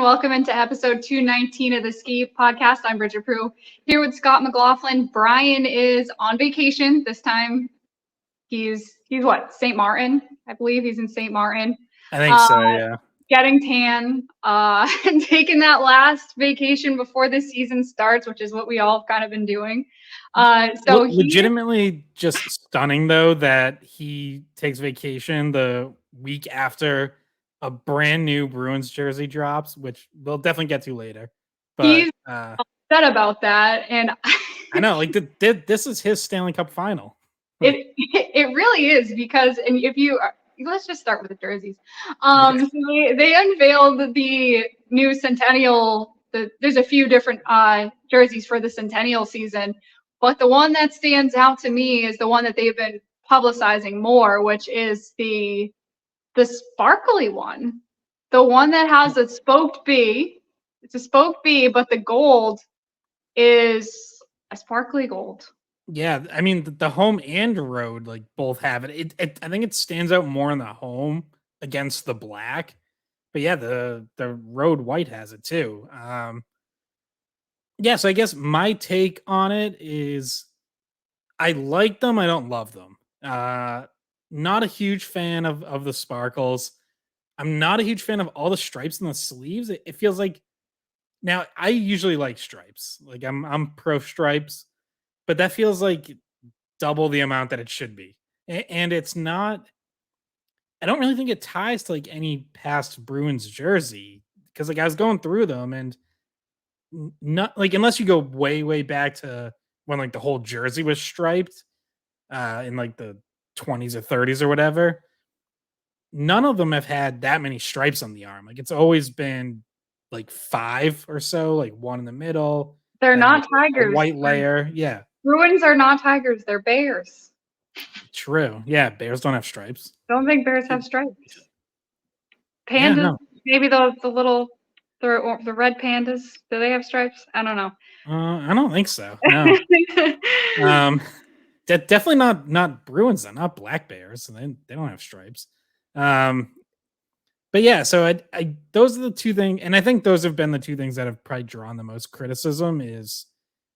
welcome into episode 219 of the Ski Podcast. I'm Bridgette Prue here with Scott McLaughlin. Brian is on vacation this time. He's what, St. Martin? I believe he's in St. Martin. I think so, yeah. Getting tan, and taking that last vacation before the season starts, which is what we all have kind of been doing. So legitimately just stunning though that he takes vacation the week after a brand new Bruins jersey drops, which we'll definitely get to later. But he's upset about that, and I know, like this is his Stanley Cup final. It really is, because, and if you let's just start with the jerseys. So they unveiled the new Centennial. There's a few different jerseys for the Centennial season, but the one that stands out to me is the one that they've been publicizing more, which is the sparkly one, the one that has a spoked B. It's a spoked B, but the gold is a sparkly gold. Yeah, I mean the home and road like both have it. I think it stands out more in the home against the black, but yeah, the road white has it too. Yeah, so I guess my take on it is I like them. I don't love them. Not a huge fan of the sparkles. I'm not a huge fan of all the stripes in the sleeves. It feels like, now I usually like stripes. Like I'm pro stripes, but that feels like double the amount that it should be. And it's not, I don't really think it ties to like any past Bruins jersey, because like I was going through them and not like, unless you go way back to when like the whole jersey was striped in like the 20s or 30s or whatever, none of them have had that many stripes on the arm. Like it's always been like 5 or so, like one in the middle. They're not tigers. White layer, yeah. Bruins are not tigers. They're bears. True. Yeah, bears don't have stripes. Don't think bears have stripes. Pandas, yeah, no. Maybe the little the red pandas. Do they have stripes? I don't know. I don't think so. No. Definitely not Bruins. They're not black bears. They don't have stripes. But yeah, so I those are the two things, and I think those have been the two things that have probably drawn the most criticism, is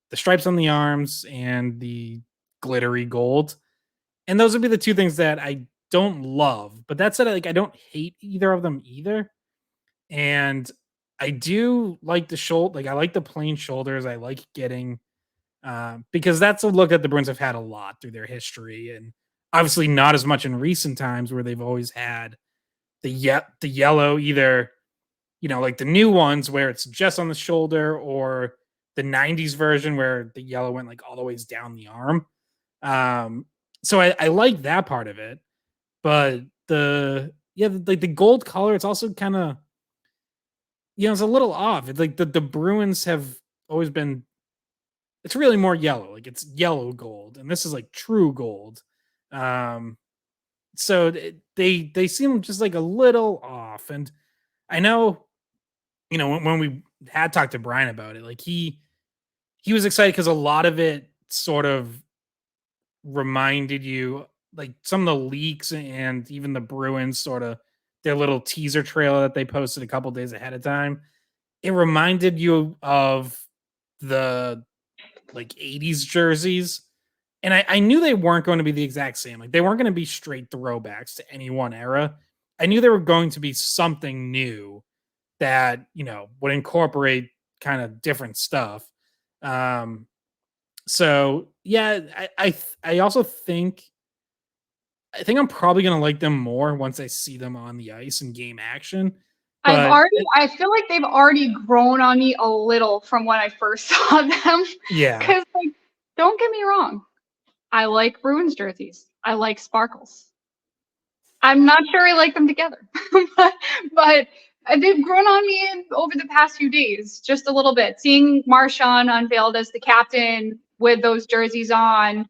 the stripes on the arms and the glittery gold. And those would be the two things that I don't love. But that said, like I don't hate either of them either. And I do like the shoulder, like I like the plain shoulders. I like getting because that's a look that the Bruins have had a lot through their history, and obviously not as much in recent times where they've always had the yellow, either, you know, like the new ones where it's just on the shoulder, or the 90s version where the yellow went like all the ways down the arm. So I like that part of it, but the gold color, it's also kind of, you know, it's a little off. It's like the Bruins have always been, it's really more yellow, like it's yellow gold, and this is like true gold. So they seem just like a little off. And I know, you know, when we had talked to Brian about it, like he was excited because a lot of it sort of reminded you, like some of the leaks and even the Bruins sort of their little teaser trailer that they posted a couple days ahead of time, it reminded you of the like 80s jerseys. And I knew they weren't going to be the exact same. Like they weren't going to be straight throwbacks to any one era. I knew they were going to be something new that, you know, would incorporate kind of different stuff. So yeah, I also think I'm probably going to like them more once I see them on the ice in game action. I feel like they've already grown on me a little from when I first saw them. Yeah. Because like, don't get me wrong, I like Bruins jerseys. I like sparkles. I'm not sure I like them together, but they've grown on me over the past few days, just a little bit. Seeing Marchand unveiled as the captain with those jerseys on,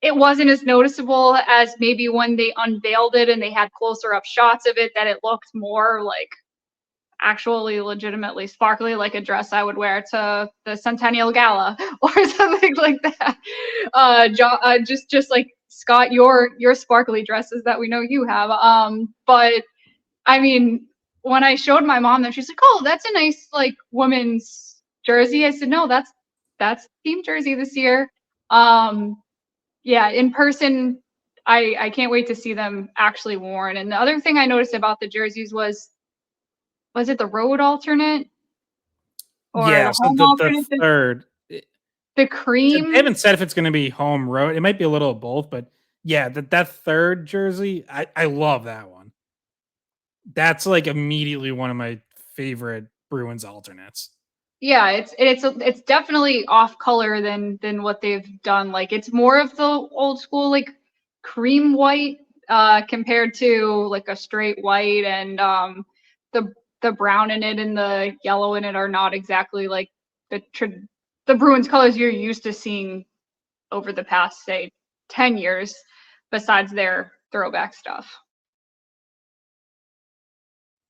it wasn't as noticeable as maybe when they unveiled it and they had closer up shots of it, that it looked more like actually legitimately sparkly, like a dress I would wear to the Centennial Gala or something like that. Just like Scott, your sparkly dresses that we know you have. But I mean, when I showed my mom that, she's like, "Oh, that's a nice like women's jersey." I said, "No, that's team jersey this year." Yeah, in person, I can't wait to see them actually worn. And the other thing I noticed about the jerseys was it the road alternate or Yeah, the so home the alternate? third, The they cream. haven't said if it's going to be home road. It might be a little of both, but yeah, that third jersey, I love that one. That's like immediately one of my favorite Bruins alternates. Yeah, it's definitely off color than what they've done. Like it's more of the old school like cream white compared to like a straight white, and the the brown in it and the yellow in it are not exactly like the Bruins colors you're used to seeing over the past say 10 years besides their throwback stuff.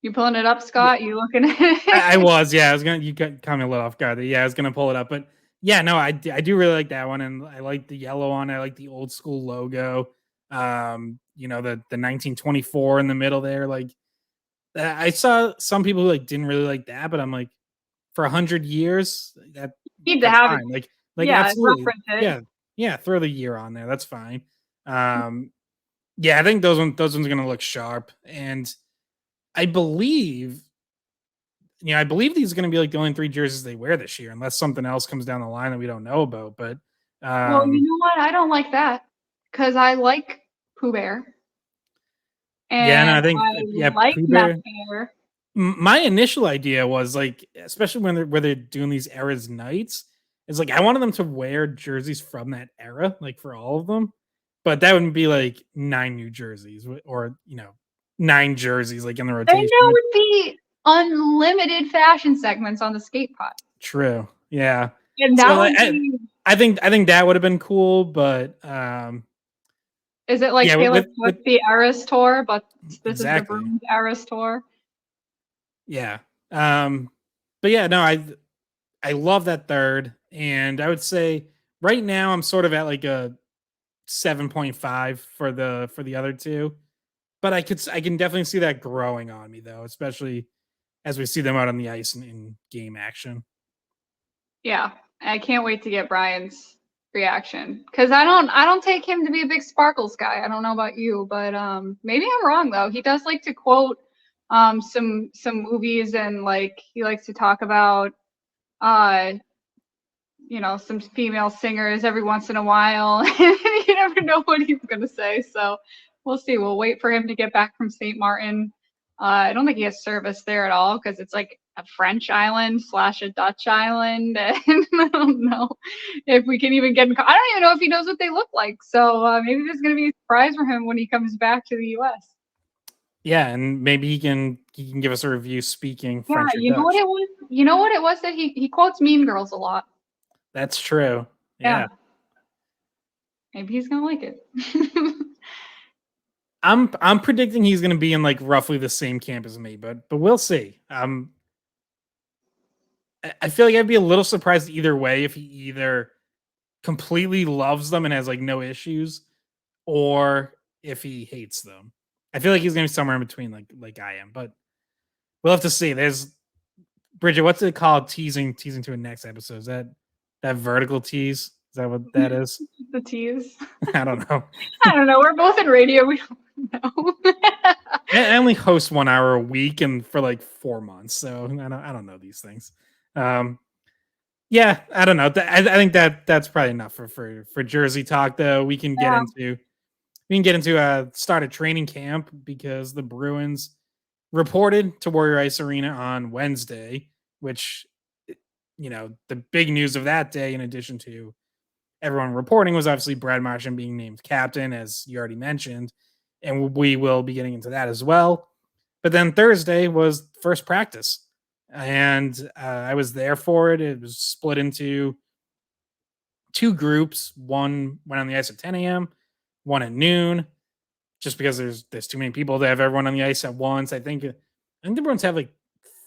You pulling it up, Yeah, Scott? You looking at I it? was, yeah, I was gonna, you caught me a little off guard. Yeah, I was gonna pull it up, but yeah, no, I do really like that one, and I like the yellow on it. I like the old school logo. The 1924 in the middle there. Like I saw some people who like didn't really like that, but I'm like, for 100 years, Need to that's have it. fine. Like Yeah, absolutely, reference it. yeah, yeah. Throw the year on there. That's fine. Um, yeah, I think those ones are gonna look sharp, and I believe I believe these are going to be like the only three jerseys they wear this year, unless something else comes down the line that we don't know about. But Well, you um, know what? I don't like that because I like Pooh Bear yeah, and and I think I yeah, like Pooh Meth Bear. Bear. My initial idea was like, especially when they're doing these eras nights, is like I wanted them to wear jerseys from that era, like for all of them. But that would be like 9 new jerseys, or 9 jerseys like in the Then rotation. there would be unlimited fashion segments on the skate pod, True, yeah. and So that like, would be. I think that would have been cool, but Is it like yeah, Taylor with Swift the Eras tour, but this is the exactly. Bruins Eras tour? Yeah. Um, but yeah, no, I love that third, and I would say right now I'm sort of at like a 7.5 for the other two, but I can definitely see that growing on me though, especially as we see them out on the ice in game action. Yeah, I can't wait to get Brian's reaction because I don't take him to be a big Sparkles guy. I don't know about you, but maybe I'm wrong though. He does like to quote some movies, and like he likes to talk about uh some female singers every once in a while. You never know what he's gonna say, so we'll see. We'll wait for him to get back from St. Martin. I don't think he has service there at all because it's like a French island slash a Dutch island, and I don't know if we can even get. I don't even know if he knows what they look like. So maybe there's gonna be a surprise for him when he comes back to the U.S. Yeah, and maybe he can give us a review speaking Yeah, French or you know what Dutch. it was? You know what it was that he quotes Mean Girls a lot. That's true. Yeah, Yeah. maybe he's gonna like it. I'm predicting he's going to be in like roughly the same camp as me, but we'll see. I feel like I'd be a little surprised either way if he either completely loves them and has like no issues, or if he hates them. I feel like he's gonna be somewhere in between, like I am, but we'll have to see. There's Bridget. What's it called? Teasing to a next episode. Is that vertical tease? Is that what that is? The tease. I don't know. I don't know. We're both in radio. We don't know. I only host 1 hour a week and for like 4 months, so I don't know these things. Um, yeah, I don't know. I think that's probably enough for Jersey talk. Though Yeah. we can get into start a training camp because the Bruins reported to Warrior Ice Arena on Wednesday, which the big news of that day, in addition to everyone reporting, was obviously Brad Marchand being named captain, as you already mentioned, and we will be getting into that as well. But then Thursday was first practice, and I was there for it. It was split into two groups. One went on the ice at 10 a.m., one at noon, just because there's too many people to have everyone on the ice at once. I think the Bruins have like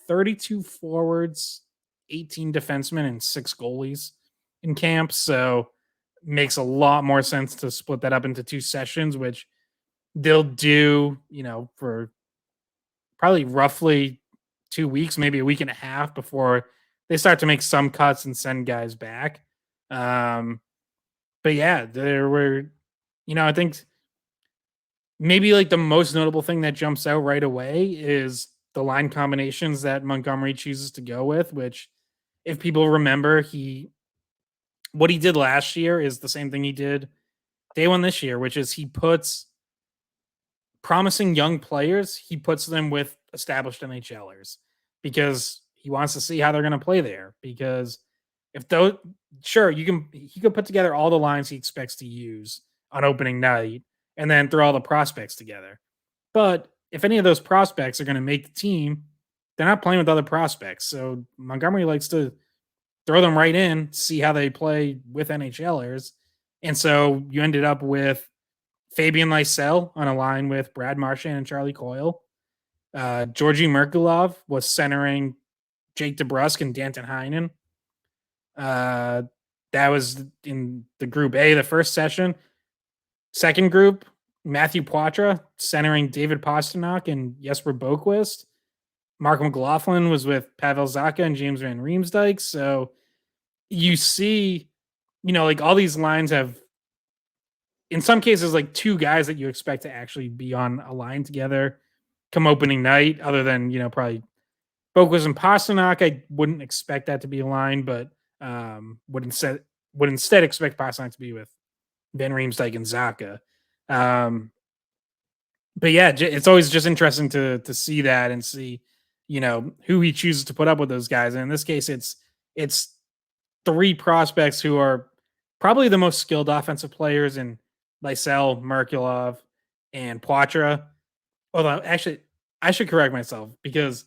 32 forwards, 18 defensemen, and 6 goalies in camp. So makes a lot more sense to split that up into two sessions, which they'll do, for probably roughly 2 weeks, maybe a week and a half before they start to make some cuts and send guys back. But yeah, there were, I think maybe like the most notable thing that jumps out right away is the line combinations that Montgomery chooses to go with, which if people remember, what he did last year is the same thing he did day one this year, which is he puts promising young players, he puts them with established NHLers because he wants to see how they're going to play there. Because if those, sure, he could put together all the lines he expects to use on opening night and then throw all the prospects together. But if any of those prospects are going to make the team, they're not playing with other prospects. So Montgomery likes to throw them right in, see how they play with NHLers. And so you ended up with Fabian Lysell on a line with Brad Marchand and Charlie Coyle. Georgi Merkulov was centering Jake DeBrusk and Danton Heinen. That was in the Group A, the first session. Second group, Matthew Poitras centering David Pastrnak and Jesper Boquist. Mark McLaughlin was with Pavel Zacha and James Van Riemsdyk. So you see, like all these lines have, in some cases, like two guys that you expect to actually be on a line together come opening night, other than, probably Boquist and Pastrnak. I wouldn't expect that to be a line, but would instead expect Pastrnak to be with Van Riemsdyk and Zacha. But yeah, it's always just interesting to see that and see, who he chooses to put up with those guys. And in this case, it's three prospects who are probably the most skilled offensive players in Lysell, Merkulov, and Poitras. Although, actually, I should correct myself because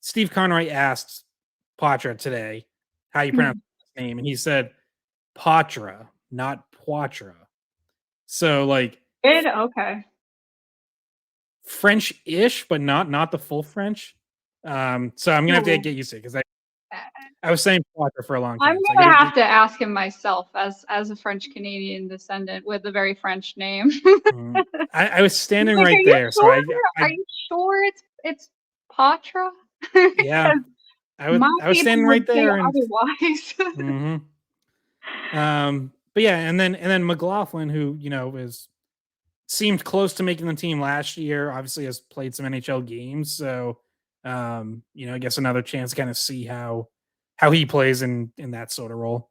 Steve Conroy asked Poitras today how you pronounce his name, and he said Poitras, not Poitras. So, like, okay, French-ish, but not the full French. So I'm gonna have to get used to it because I was saying Poitras for a long time. I'm gonna have to ask him myself as a French Canadian descendant with a very French name. I was standing right there, so are you sure it's Poitras? Yeah, I was standing right there, and otherwise. But yeah, and then McLaughlin, who seemed close to making the team last year, obviously has played some NHL games, so I guess another chance to kind of see how he plays in that sort of role.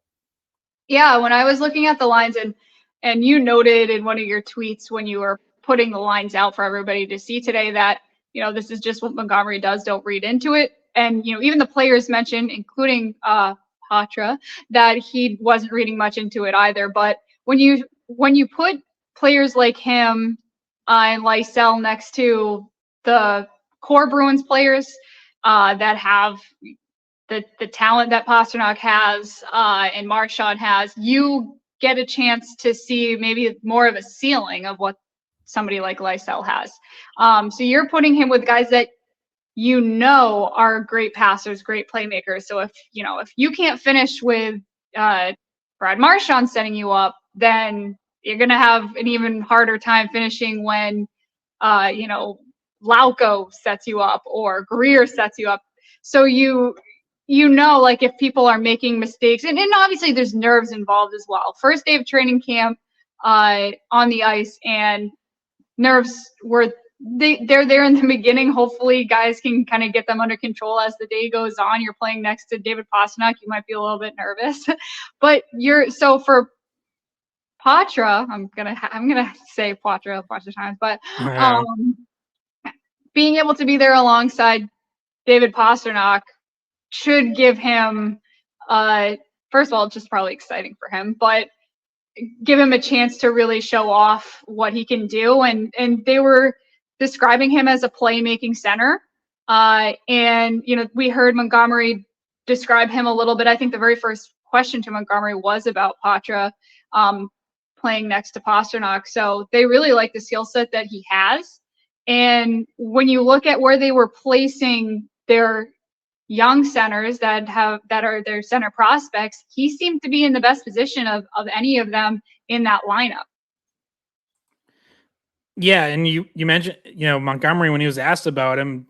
Yeah, when I was looking at the lines, and you noted in one of your tweets when you were putting the lines out for everybody to see today that this is just what Montgomery does, don't read into it. And even the players mentioned, including Poitras, that he wasn't reading much into it either. But when you put players like him and Lysell next to the core Bruins players that have the talent that Pastrnak has and Marchand has, you get a chance to see maybe more of a ceiling of what somebody like Lysell has. So you're putting him with guys that are great passers, great playmakers. So if you can't finish with Brad Marchand setting you up, then you're going to have an even harder time finishing when Lauko sets you up or Greer sets you up. So like if people are making mistakes, and obviously there's nerves involved as well. First day of training camp on the ice, and nerves were they're there in the beginning. Hopefully guys can kind of get them under control as the day goes on. You're playing next to David Pastrnak, you might be a little bit nervous. But so for Poitras, I'm gonna say Poitras a bunch of times, but being able to be there alongside David Pastrnak should give him first of all, just probably exciting for him, but give him a chance to really show off what he can do. And they were describing him as a playmaking center. And we heard Montgomery describe him a little bit. I think the very first question to Montgomery was about Poitras playing next to Pastrnak. So they really like the skill set that he has. And when you look at where they were placing their young centers that are their center prospects, he seemed to be in the best position of any of them in that lineup. Yeah, and you mentioned Montgomery when he was asked about him,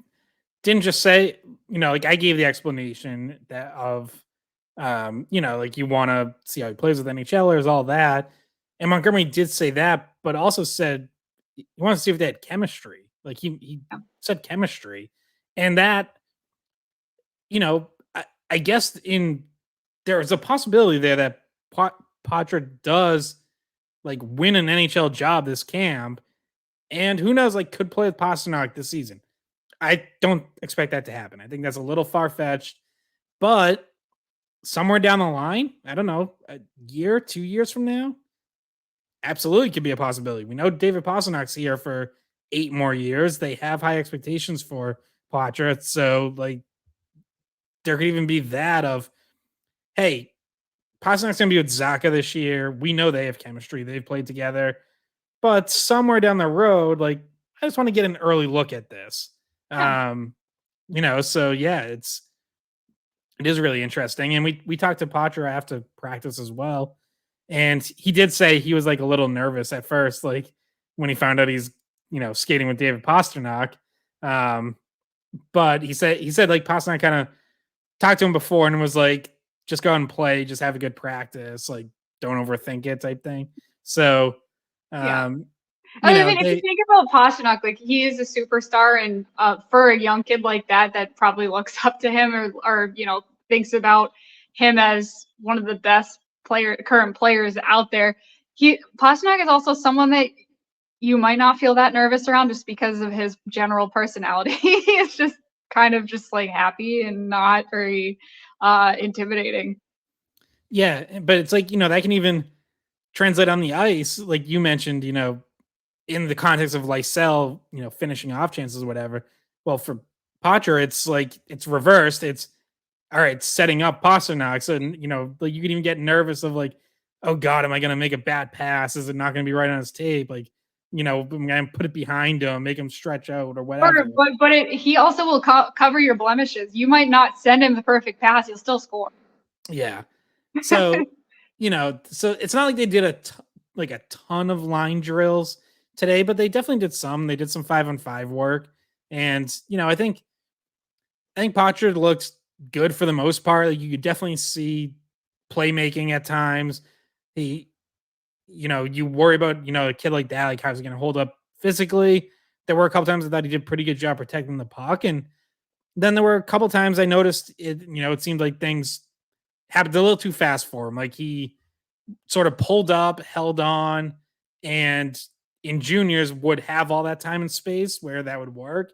didn't just say, like I gave the explanation that of, like you want to see how he plays with NHLers, all that. And Montgomery did say that, but also said he wants to see if they had chemistry. Like he Yeah. said chemistry. And that, I guess there's a possibility there that Patra does like win an NHL job this camp. And who knows, like could play with Pastrnak this season. I don't expect that to happen. I think that's a little far fetched, but somewhere down the line, I don't know, a year, 2 years from now, absolutely could be a possibility. We know David Pastrnak's here for 8 more years. They have high expectations for Patra, so like there could even be that of, hey, Pasternak's gonna be with Zaka this year. We know they have chemistry. They've played together, but somewhere down the road, like I just want to get an early look at this. Yeah. So yeah, it is really interesting. And we talked to Patra after practice as well. And he did say he was like a little nervous at first, like when he found out he's, skating with David Pastrnak. But he said like Pastrnak kind of talked to him before and was like, just go out and play, just have a good practice, like don't overthink it type thing. So Yeah. you know, If you think about Pastrnak, like he is a superstar, and for a young kid like that probably looks up to him, or thinks about him as one of the best current players out there. Pastrnak is also someone that you might not feel that nervous around just because of his general personality. It's just kind of just like happy and not very intimidating. Yeah, but it's like, that can even translate on the ice, like you mentioned, in the context of Lysell, finishing off chances or whatever. Well, for Patra, it's like it's reversed. It's all right, setting up Pastrnak. So like you can even get nervous of like, oh God, am I gonna make a bad pass? Is it not gonna be right on his tape? Like, I'm gonna put it behind him, make him stretch out or whatever. He also will cover your blemishes. You might not send him the perfect pass; he'll still score. Yeah. So, so it's not like they did a ton of line drills today, but they definitely did some. They did some 5-on-5 work, and I think Pochard looked good for the most part. Like you could definitely see playmaking at times. He, you worry about a kid like that, like how's he going to hold up physically. There were a couple times I thought he did a pretty good job protecting the puck, and then there were a couple times I noticed it. It seemed like things happened a little too fast for him. Like he sort of pulled up, held on, and in juniors would have all that time and space where that would work.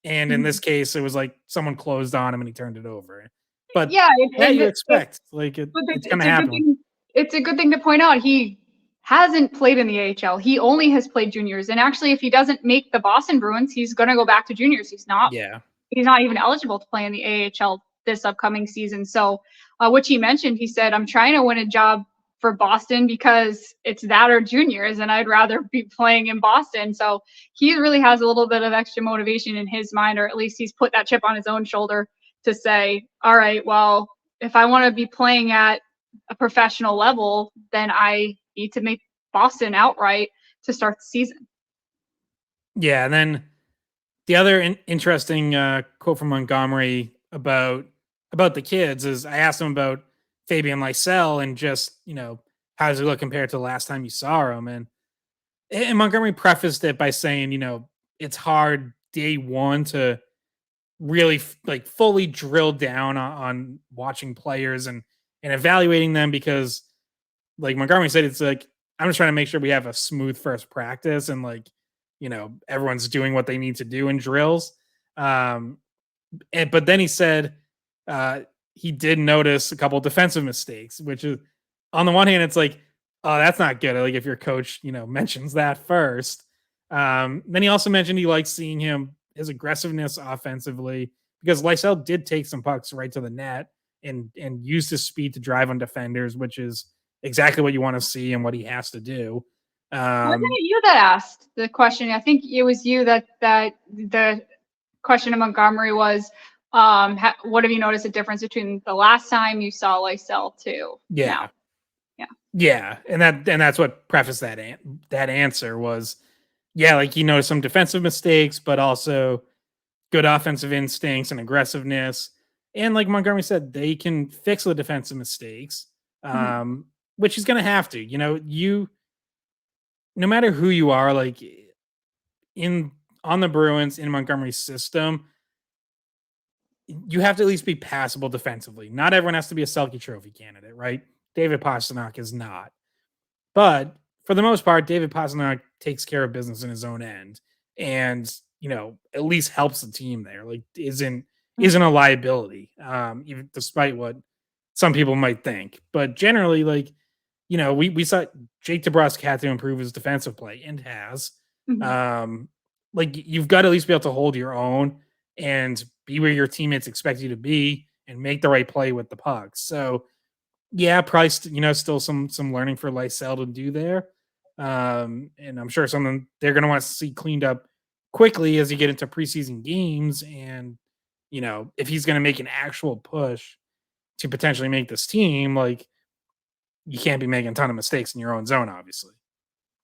And in this case, it was like someone closed on him and he turned it over. But Yeah, you expect like it's going to happen. It's a good thing to point out. He hasn't played in the AHL. He only has played juniors. And actually, if he doesn't make the Boston Bruins, he's going to go back to juniors. He's not even eligible to play in the AHL this upcoming season. So, which he mentioned, he said, I'm trying to win a job for Boston because it's that or juniors, and I'd rather be playing in Boston. So he really has a little bit of extra motivation in his mind, or at least he's put that chip on his own shoulder to say, all right, well, if I want to be playing at a professional level, then I need to make Boston outright to start the season. Yeah, and then the other interesting quote from Montgomery about the kids is I asked him about Fabian Lysell and just how does he look compared to the last time you saw him, and Montgomery prefaced it by saying it's hard day one to really like fully drill down on watching players and evaluating them because like Montgomery said, it's like I'm just trying to make sure we have a smooth first practice and like everyone's doing what they need to do in drills. But then he said he did notice a couple defensive mistakes, which is on the one hand, it's like, oh, that's not good. Like if your coach, mentions that first. Then he also mentioned he likes seeing his aggressiveness offensively because Lysell did take some pucks right to the net and used his speed to drive on defenders, which is exactly what you want to see and what he has to do. Wasn't it you that asked the question? I think it was you that the question to Montgomery was, what have you noticed a difference between the last time you saw Lysell to now? Yeah, and that's what prefaced that answer was, yeah, like he noticed some defensive mistakes, but also good offensive instincts and aggressiveness. And like Montgomery said, they can fix the defensive mistakes, Mhm. which he's going to have to. No matter who you are, like in on the Bruins in Montgomery's system, you have to at least be passable defensively. Not everyone has to be a Selke Trophy candidate, right? David Pastrnak is not. But for the most part, David Pastrnak takes care of business in his own end, and at least helps the team there. Like isn't Mhm. a liability, even despite what some people might think. But generally, like we saw Jake DeBrusk had to improve his defensive play and has. Mhm. Um, like you've got to at least be able to hold your own and be where your teammates expect you to be and make the right play with the puck. So yeah, probably still some learning for Lysell to do there, and I'm sure something they're going to want to see cleaned up quickly as you get into preseason games, and if he's going to make an actual push to potentially make this team, like you can't be making a ton of mistakes in your own zone, obviously.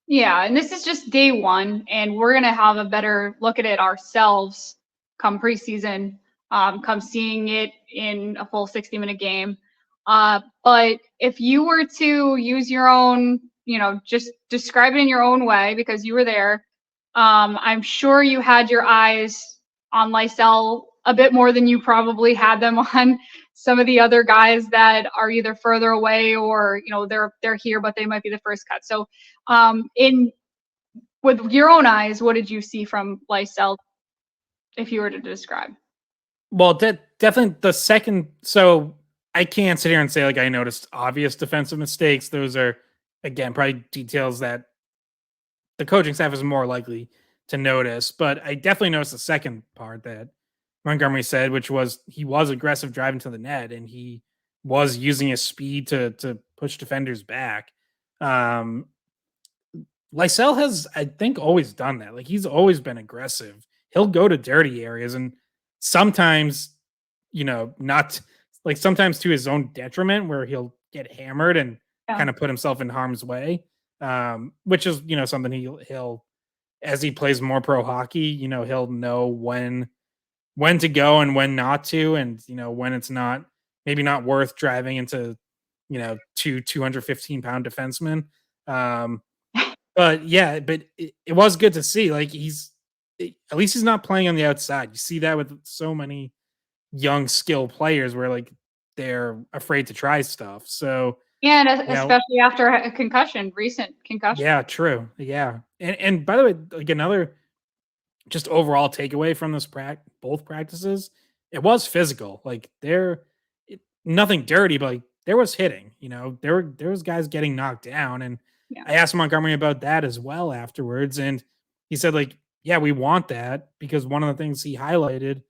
Yeah, and this is just day one, and we're gonna have a better look at it ourselves come preseason, come seeing it in a full 60-minute game. But if you were to use your own, just describe it in your own way because you were there, I'm sure you had your eyes on Lysell a bit more than you probably had them on some of the other guys that are either further away or they're here but they might be the first cut. So in with your own eyes, what did you see from Lysell if you were to describe? Well, definitely the second. So I can't sit here and say like I noticed obvious defensive mistakes. Those are again probably details that the coaching staff is more likely to notice. But I definitely noticed the second part that Montgomery said, which was he was aggressive driving to the net and he was using his speed to push defenders back. Um, Lysell has, I think, always done that. Like he's always been aggressive. He'll go to dirty areas and sometimes, not like sometimes to his own detriment where he'll get hammered and Yeah. kind of put himself in harm's way. Which is, something he'll as he plays more pro hockey, he'll know when to go and when not to, and when it's not maybe not worth driving into, 215-pound defensemen. Um, but yeah, but it was good to see. Like at least he's not playing on the outside. You see that with so many young skill players where like they're afraid to try stuff. So And you know, especially after a concussion, recent concussion. yeah, true. Yeah. And by the way, like another just overall takeaway from this both practices, it was physical. Like nothing dirty, but like there was hitting. There was guys getting knocked down, and Yeah. I asked Montgomery about that as well afterwards, and he said like, yeah, we want that because one of the things he highlighted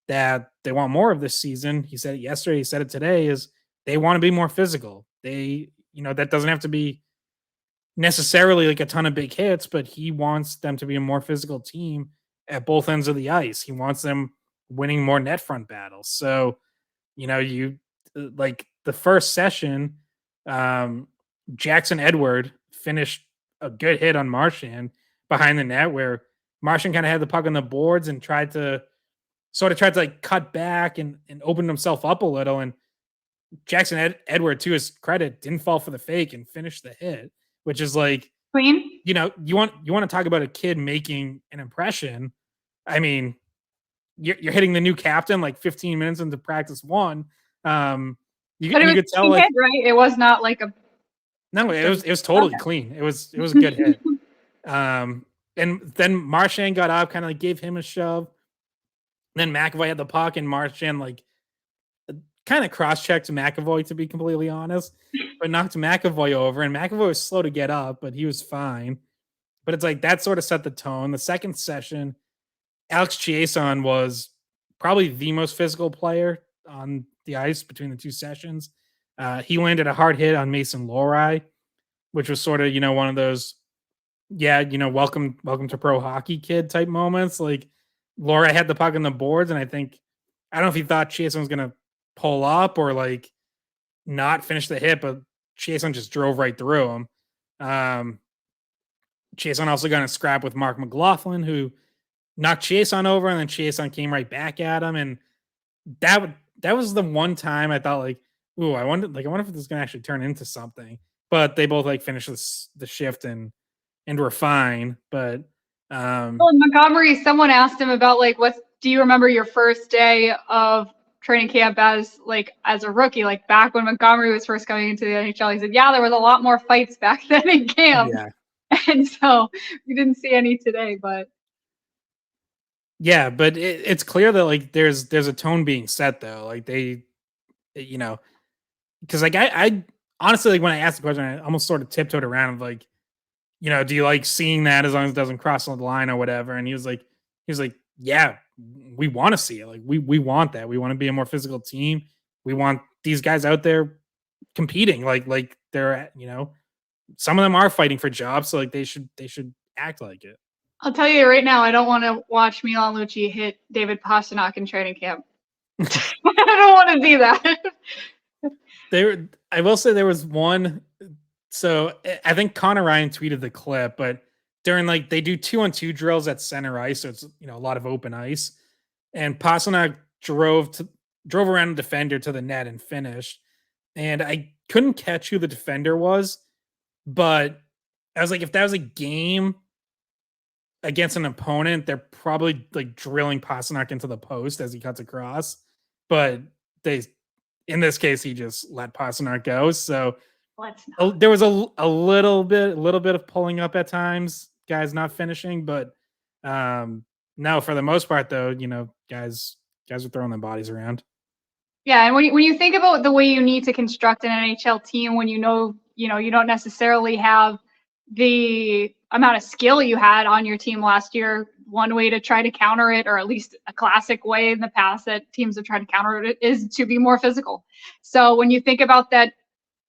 that they want more of this season. He said it yesterday. He said it today. Is they want to be more physical. That doesn't have to be necessarily like a ton of big hits, but he wants them to be a more physical team at both ends of the ice. He wants them winning more net front battles. So, you like the first session, Jackson Edward finished a good hit on Marchand behind the net where Marchand kind of had the puck on the boards and tried to like cut back and open himself up a little. And Jackson Edward, to his credit, didn't fall for the fake and finished the hit, which is like, Queen? you want to talk about a kid making an impression. I mean, you're hitting the new captain like 15 minutes into practice one. Um, you But it and you was could a tell clean like hit, right? It was not like a no, just it was totally okay. clean. It was a good hit. Um, and then Marchand got up, kind of like gave him a shove. Then McAvoy had the puck, and Marchand like kind of cross-checked McAvoy to be completely honest, but knocked McAvoy over, and McAvoy was slow to get up, but he was fine. But it's like that sort of set the tone. The second session, Alex Chiasson was probably the most physical player on the ice between the two sessions. He landed a hard hit on Mason Lohrei, which was sort of one of those, yeah, welcome to pro hockey kid type moments. Like Lohrei had the puck on the boards, and I don't know if he thought Chiasson was gonna pull up or like not finish the hit, but Chiasson just drove right through him. Um, Chiasson also got in a scrap with Mark McLaughlin, who knocked Chiasson over, and then Chiasson came right back at him, and that was the one time I thought like, ooh, I wonder if this is gonna actually turn into something. But they both like finished the shift and were fine. But Well, in Montgomery, someone asked him about like, do you remember your first day of training camp as a rookie, like back when Montgomery was first coming into the NHL? He said, yeah, there was a lot more fights back then in camp. yeah. And so we didn't see any today, but Yeah, but it's clear that like there's a tone being set though. Like they, you know, because like I honestly like when I asked the question, I almost sort of tiptoed around of like, do you like seeing that as long as it doesn't cross the line or whatever? And he was like, yeah, we want to see it. Like we want that. We want to be a more physical team. We want these guys out there competing. Like they're some of them are fighting for jobs, so like they should act like it. I'll tell you right now, I don't want to watch Milan Lucic hit David Pastrnak in training camp. I don't want to see that. I will say there was one. So I think Connor Ryan tweeted the clip, but during like they do 2-on-2 drills at center ice, so it's a lot of open ice, and Pastrnak drove around the defender to the net and finished. And I couldn't catch who the defender was, but I was like, if that was a game against an opponent, they're probably like drilling Pastrnak into the post as he cuts across. But in this case, he just let Pastrnak go. So there was a little bit of pulling up at times, guys not finishing, but no, for the most part though, guys are throwing their bodies around. Yeah, and when you think about the way you need to construct an NHL team, when you don't necessarily have the amount of skill you had on your team last year, one way to try to counter it, or at least a classic way in the past that teams have tried to counter it, is to be more physical. So when you think about that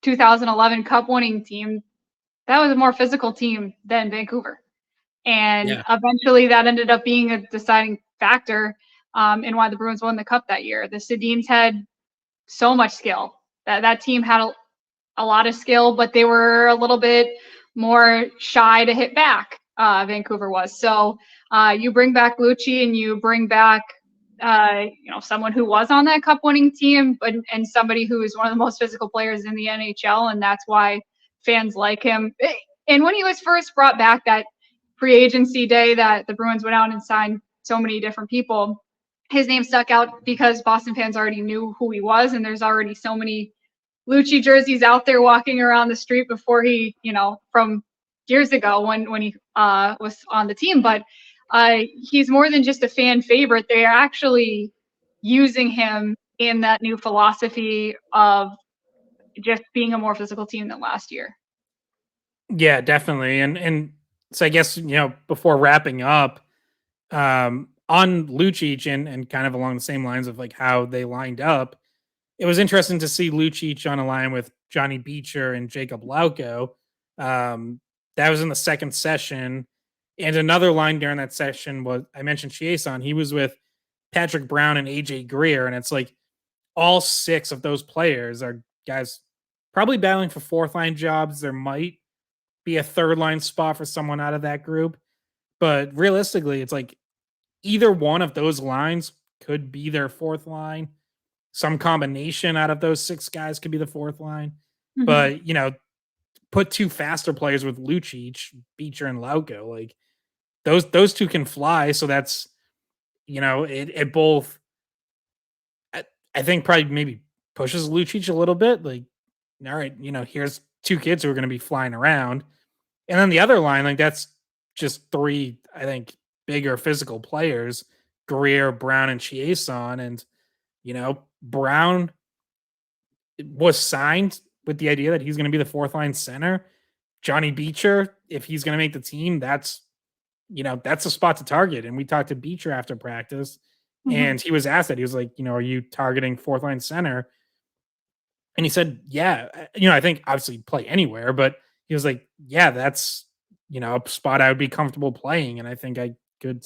2011 Cup winning team, that was a more physical team than Vancouver. And eventually that ended up being a deciding factor in why the Bruins won the Cup that year. The Sedins had so much skill. That team had a lot of skill, but they were a little bit more shy to hit back. Vancouver was. So you bring back Lucci and you bring back someone who was on that Cup winning team, and somebody who is one of the most physical players in the NHL, and that's why fans like him. And when he was first brought back that free agency day that the Bruins went out and signed so many different people, his name stuck out because Boston fans already knew who he was, and there's already so many Lucci jerseys out there walking around the street before he, from years ago when he was on the team. But he's more than just a fan favorite. They are actually using him in that new philosophy of just being a more physical team than last year. Yeah, definitely. And so I guess, before wrapping up, on Lucic and kind of along the same lines of like how they lined up, it was interesting to see Lucic on a line with Johnny Beecher and Jacob Lauko. That was in the second session. And another line during that session was, I mentioned Chiasson. He was with Patrick Brown and AJ Greer. And it's like all six of those players are guys probably battling for fourth line jobs. There might be a third line spot for someone out of that group. But realistically, it's like either one of those lines could be their fourth line. Some combination out of those six guys could be the fourth line. Mm-hmm. But, put two faster players with Lucic, Beecher, and Lauko. Like those two can fly. So that's, it both, I think probably maybe pushes Lucic a little bit. Like, all right, here's two kids who are going to be flying around. And then the other line, like that's just three, I think, bigger physical players, Greer, Brown, and Chiasson. And, Brown was signed with the idea that he's going to be the fourth line center. Johnny Beecher, if he's going to make the team, that's a spot to target. And we talked to Beecher after practice, and he was asked that. He was like, are you targeting fourth line center? And he said, yeah, I think obviously play anywhere, but he was like, yeah, that's, a spot I would be comfortable playing. And I think I could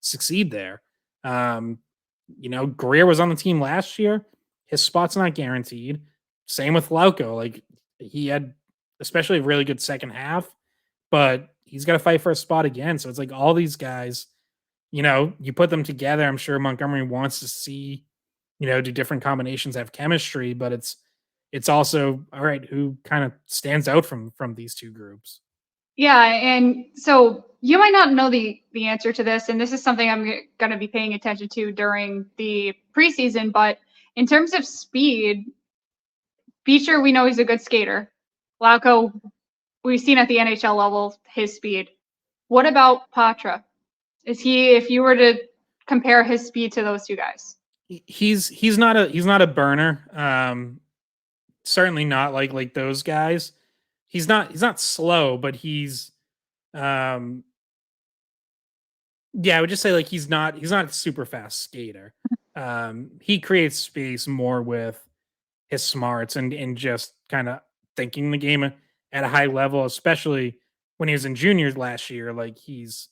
succeed there. Greer was on the team last year. His spot's not guaranteed. Same with Lauko. Like he had especially a really good second half, but he's got to fight for a spot again. So it's like all these guys, you put them together. I'm sure Montgomery wants to see, do different combinations have chemistry, but it's also all right. Who kind of stands out from these two groups? Yeah, and so you might not know the answer to this, and this is something I'm going to be paying attention to during the preseason. But in terms of speed, Beecher, we know he's a good skater. Lauko, we've seen at the NHL level his speed. What about Patra? Is he, if you were to compare his speed to those two guys? He's not a burner. Certainly not like those guys. He's not slow, but he's yeah, I would just say like he's not a super fast skater. He creates space more with his smarts and just kind of thinking the game at a high level, especially when he was in juniors last year. Like he's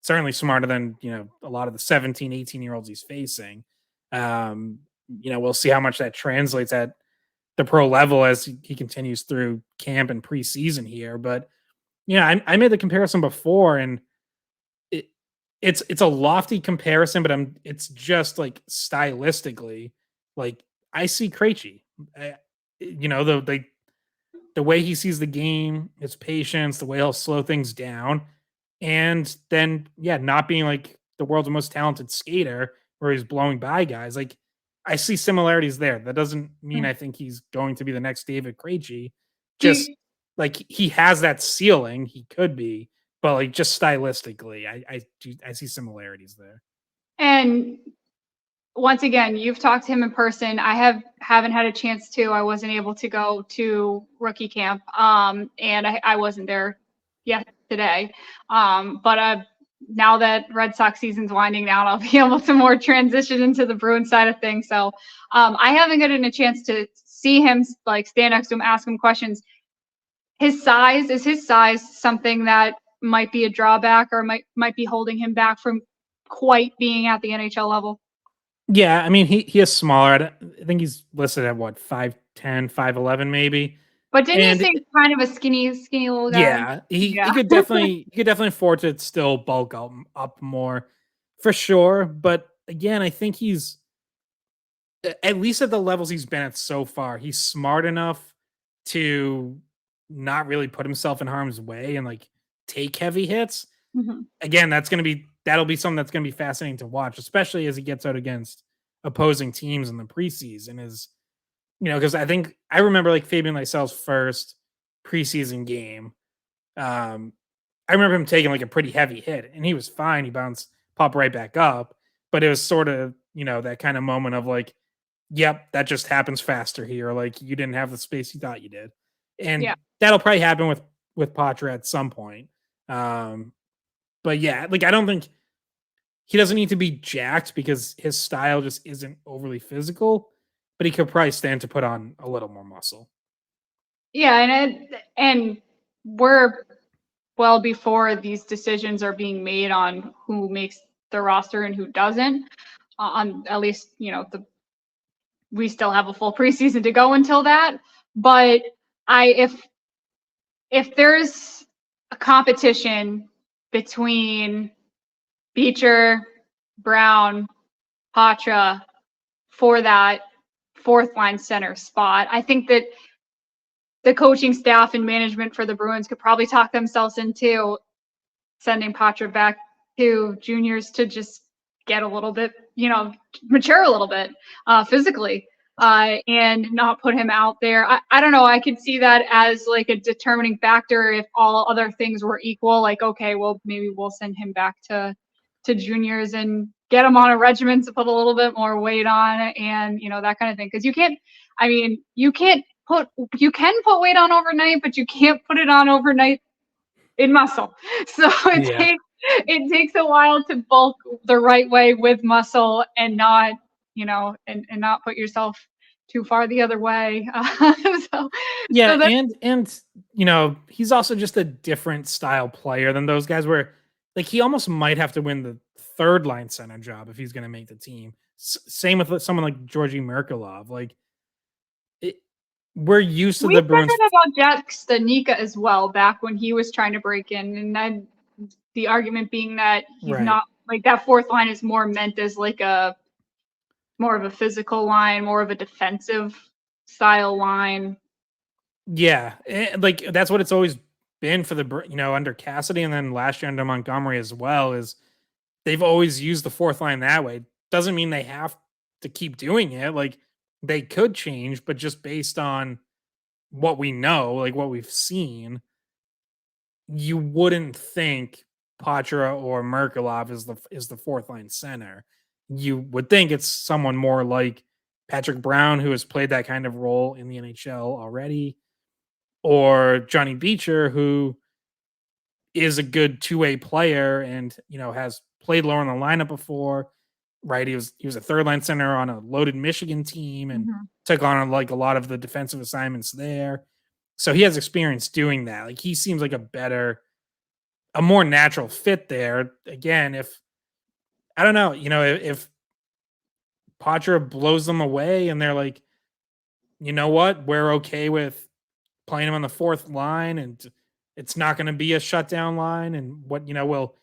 certainly smarter than, a lot of the 17, 18-year-olds he's facing. We'll see how much that translates at the pro level as he continues through camp and preseason here. But I made the comparison before, and it's a lofty comparison, but it's just like stylistically, like I see Krejci. The way he sees the game, his patience, the way he'll slow things down, and then not being like the world's most talented skater where he's blowing by guys. Like I see similarities there. That doesn't mean I think he's going to be the next David Krejci. Just like he has that ceiling, he could be, but like just stylistically, I see similarities there. And once again, you've talked to him in person. I haven't had a chance to. I wasn't able to go to rookie camp, and I wasn't there yet today. But now that Red Sox season's winding down, I'll be able to more transition into the Bruins side of things. So I haven't gotten a chance to see him, like stand next to him, ask him questions. His size something that might be a drawback or might be holding him back from quite being at the NHL level? Yeah, I mean he is smaller. I think he's listed at what 5'10", 5'11", maybe. But didn't And you say kind of a skinny little guy? yeah, he could definitely afford to still bulk up more for sure. But again, I think he's at least at the levels he's been at so far, he's smart enough to not really put himself in harm's way and like take heavy hits. Mhm. Again, that'll be something that's gonna be fascinating to watch, especially as he gets out against opposing teams in the preseason. Because I remember like Fabian Lysell's first preseason game. I remember him taking like a pretty heavy hit and he was fine. He popped right back up, but it was sort of, that kind of moment of like, yep, that just happens faster here. Like you didn't have the space you thought you did. And Yeah. that'll probably happen with Patra at some point. But yeah, like I don't think he doesn't need to be jacked because his style just isn't overly physical, but he could probably stand to put on a little more muscle. Yeah, and we're well before these decisions are being made on who makes the roster and who doesn't. On at least, we still have a full preseason to go until that. But if there's a competition between Beecher, Brown, Patra for that fourth line center spot, I think that the coaching staff and management for the Bruins could probably talk themselves into sending Patra back to juniors to just get a little bit, mature a little bit physically, and not put him out there. I don't know. I could see that as like a determining factor if all other things were equal. Like, okay, well, maybe we'll send him back to juniors and get him on a regimen to put a little bit more weight on and, that kind of thing. Because you can put weight on overnight, but you can't put it on overnight in muscle. So it takes a while to bulk the right way with muscle and not, and not put yourself too far the other way. And he's also just a different style player than those guys where like he almost might have to win the third line center job if he's going to make the team. Same with someone like Georgi Merkulov. Like we're used to the Bruins. We said that about Jack Stanika as well back when he was trying to break in, and then the argument being that he's not Like that fourth line is more meant as like more of a physical line, more of a defensive style line. Yeah, like that's what it's always been for under Cassidy and then last year under Montgomery as well. Is they've always used the fourth line that way. Doesn't mean they have to keep doing it. Like they could change, but just based on what we know, like what we've seen, you wouldn't think Patra or Merkulov is the fourth line center. You would think it's someone more like Patrick Brown, who has played that kind of role in the NHL already, or Johnny Beecher, who is a good two-way player and has played lower in the lineup before. Right, he was a third line center on a loaded Michigan team and took on like a lot of the defensive assignments there. So he has experience doing that. Like he seems like a more natural fit there. Again, if I don't know, if Patra blows them away and they're like, you know what, we're okay with playing him on the fourth line and it's not going to be a shutdown line and we'll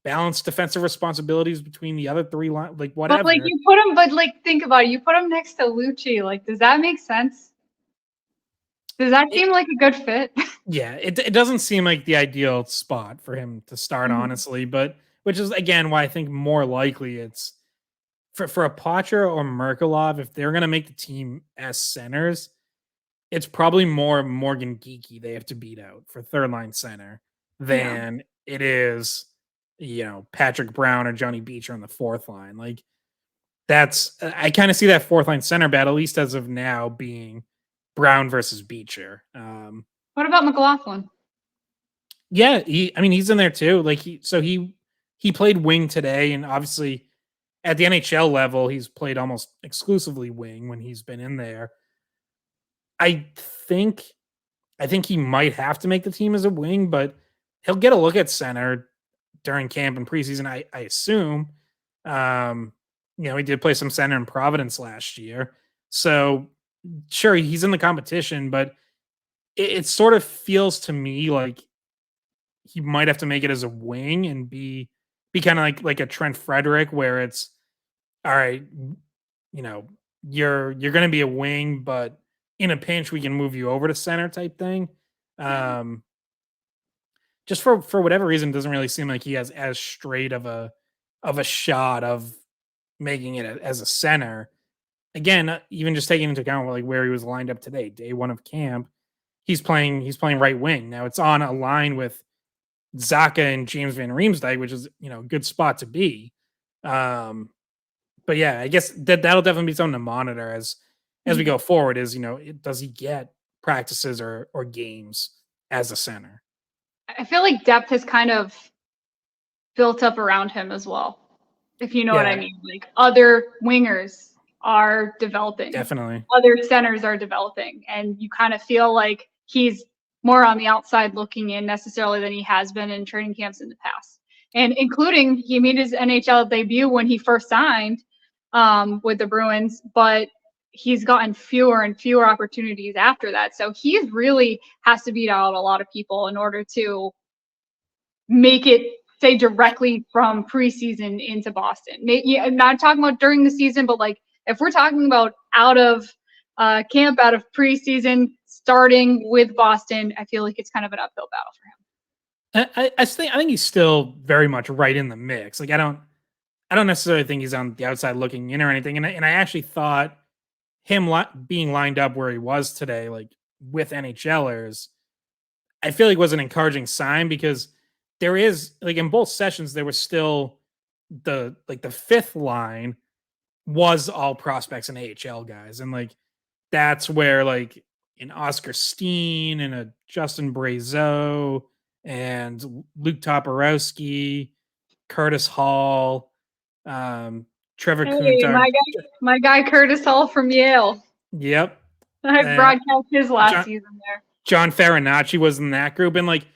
balance defensive responsibilities between the other three lines, like whatever. But like you put him, but like think about it, you put him next to Lucci. Like, does that make sense? Does that seem like a good fit? Yeah, it doesn't seem like the ideal spot for him to start, honestly, but which is again why I think more likely it's for a Patra or Merkulov, if they're gonna make the team as centers, it's probably more Morgan Geekie they have to beat out for third line center than it is, Patrick Brown or Johnny Beecher on the fourth line. Like that's I kind of see that fourth line center battle, at least as of now, being Brown versus Beecher. What about McLaughlin? Yeah, he's in there too. Like he played wing today, and obviously at the NHL level, he's played almost exclusively wing when he's been in there. I think he might have to make the team as a wing, but he'll get a look at center during camp and preseason. I assume. He did play some center in Providence last year, so sure he's in the competition, but it sort of feels to me like he might have to make it as a wing and be kind of like a Trent Frederick, where it's all right, you're going to be a wing, but in a pinch we can move you over to center type thing. Just for whatever reason, it doesn't really seem like he has as straight of a shot of making it as a center. Again, even just taking into account like where he was lined up today, day one of camp, he's playing right wing. Now it's on a line with Zacha and James Van Riemsdyk, which is a good spot to be. But yeah, I guess that'll definitely be something to monitor as we go forward. Is does he get practices or games as a center? I feel like depth has kind of built up around him as well, if you know what I mean. Like other wingers are developing. Definitely. Other centers are developing. And you kind of feel like he's more on the outside looking in necessarily than he has been in training camps in the past. And including he made his NHL debut when he first signed with the Bruins, but he's gotten fewer and fewer opportunities after that. So he really has to beat out a lot of people in order to make it, say, directly from preseason into Boston. I'm not talking about during the season, but like if we're talking about out of camp, out of preseason, starting with Boston, I feel like it's kind of an uphill battle for him. I think he's still very much right in the mix. Like I don't necessarily think he's on the outside looking in or anything. And I actually thought him being lined up where he was today, like with NHLers, I feel like was an encouraging sign, because there is like in both sessions there was still the fifth line was all prospects and AHL guys, and like that's where like an Oscar Steen and a Justin Brazeau and Luke Toporowski, Curtis Hall, Trevor Kuntar. My guy Curtis Hall from Yale. Yep. I broadcast his last season there. John Farinacci was in that group. And like,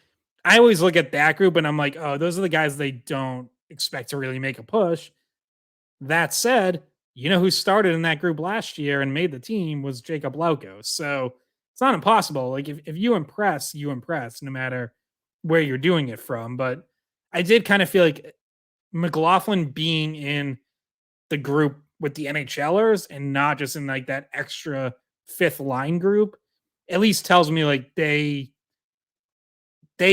I always look at that group and I'm like, oh, those are the guys they don't expect to really make a push. That said, who started in that group last year and made the team was Jacob Lauko. So it's not impossible. Like if you impress no matter where you're doing it from. But I did kind of feel like McLaughlin being in the group with the NHLers and not just in like that extra fifth line group, at least tells me like they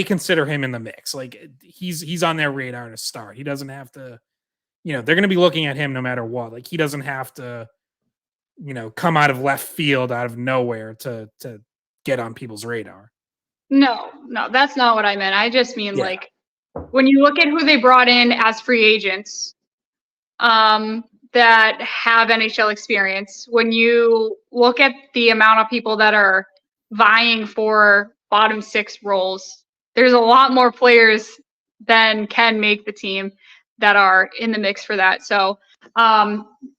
consider him in the mix. Like he's on their radar to start. He doesn't have to, they're going to be looking at him no matter what. Like he doesn't have to, come out of left field out of nowhere to get on people's radar. No, that's not what I meant. I just mean Yeah. when you look at who they brought in as free agents, that have NHL experience, when you look at the amount of people that are vying for bottom six roles, there's a lot more players than can make the team that are in the mix for that. So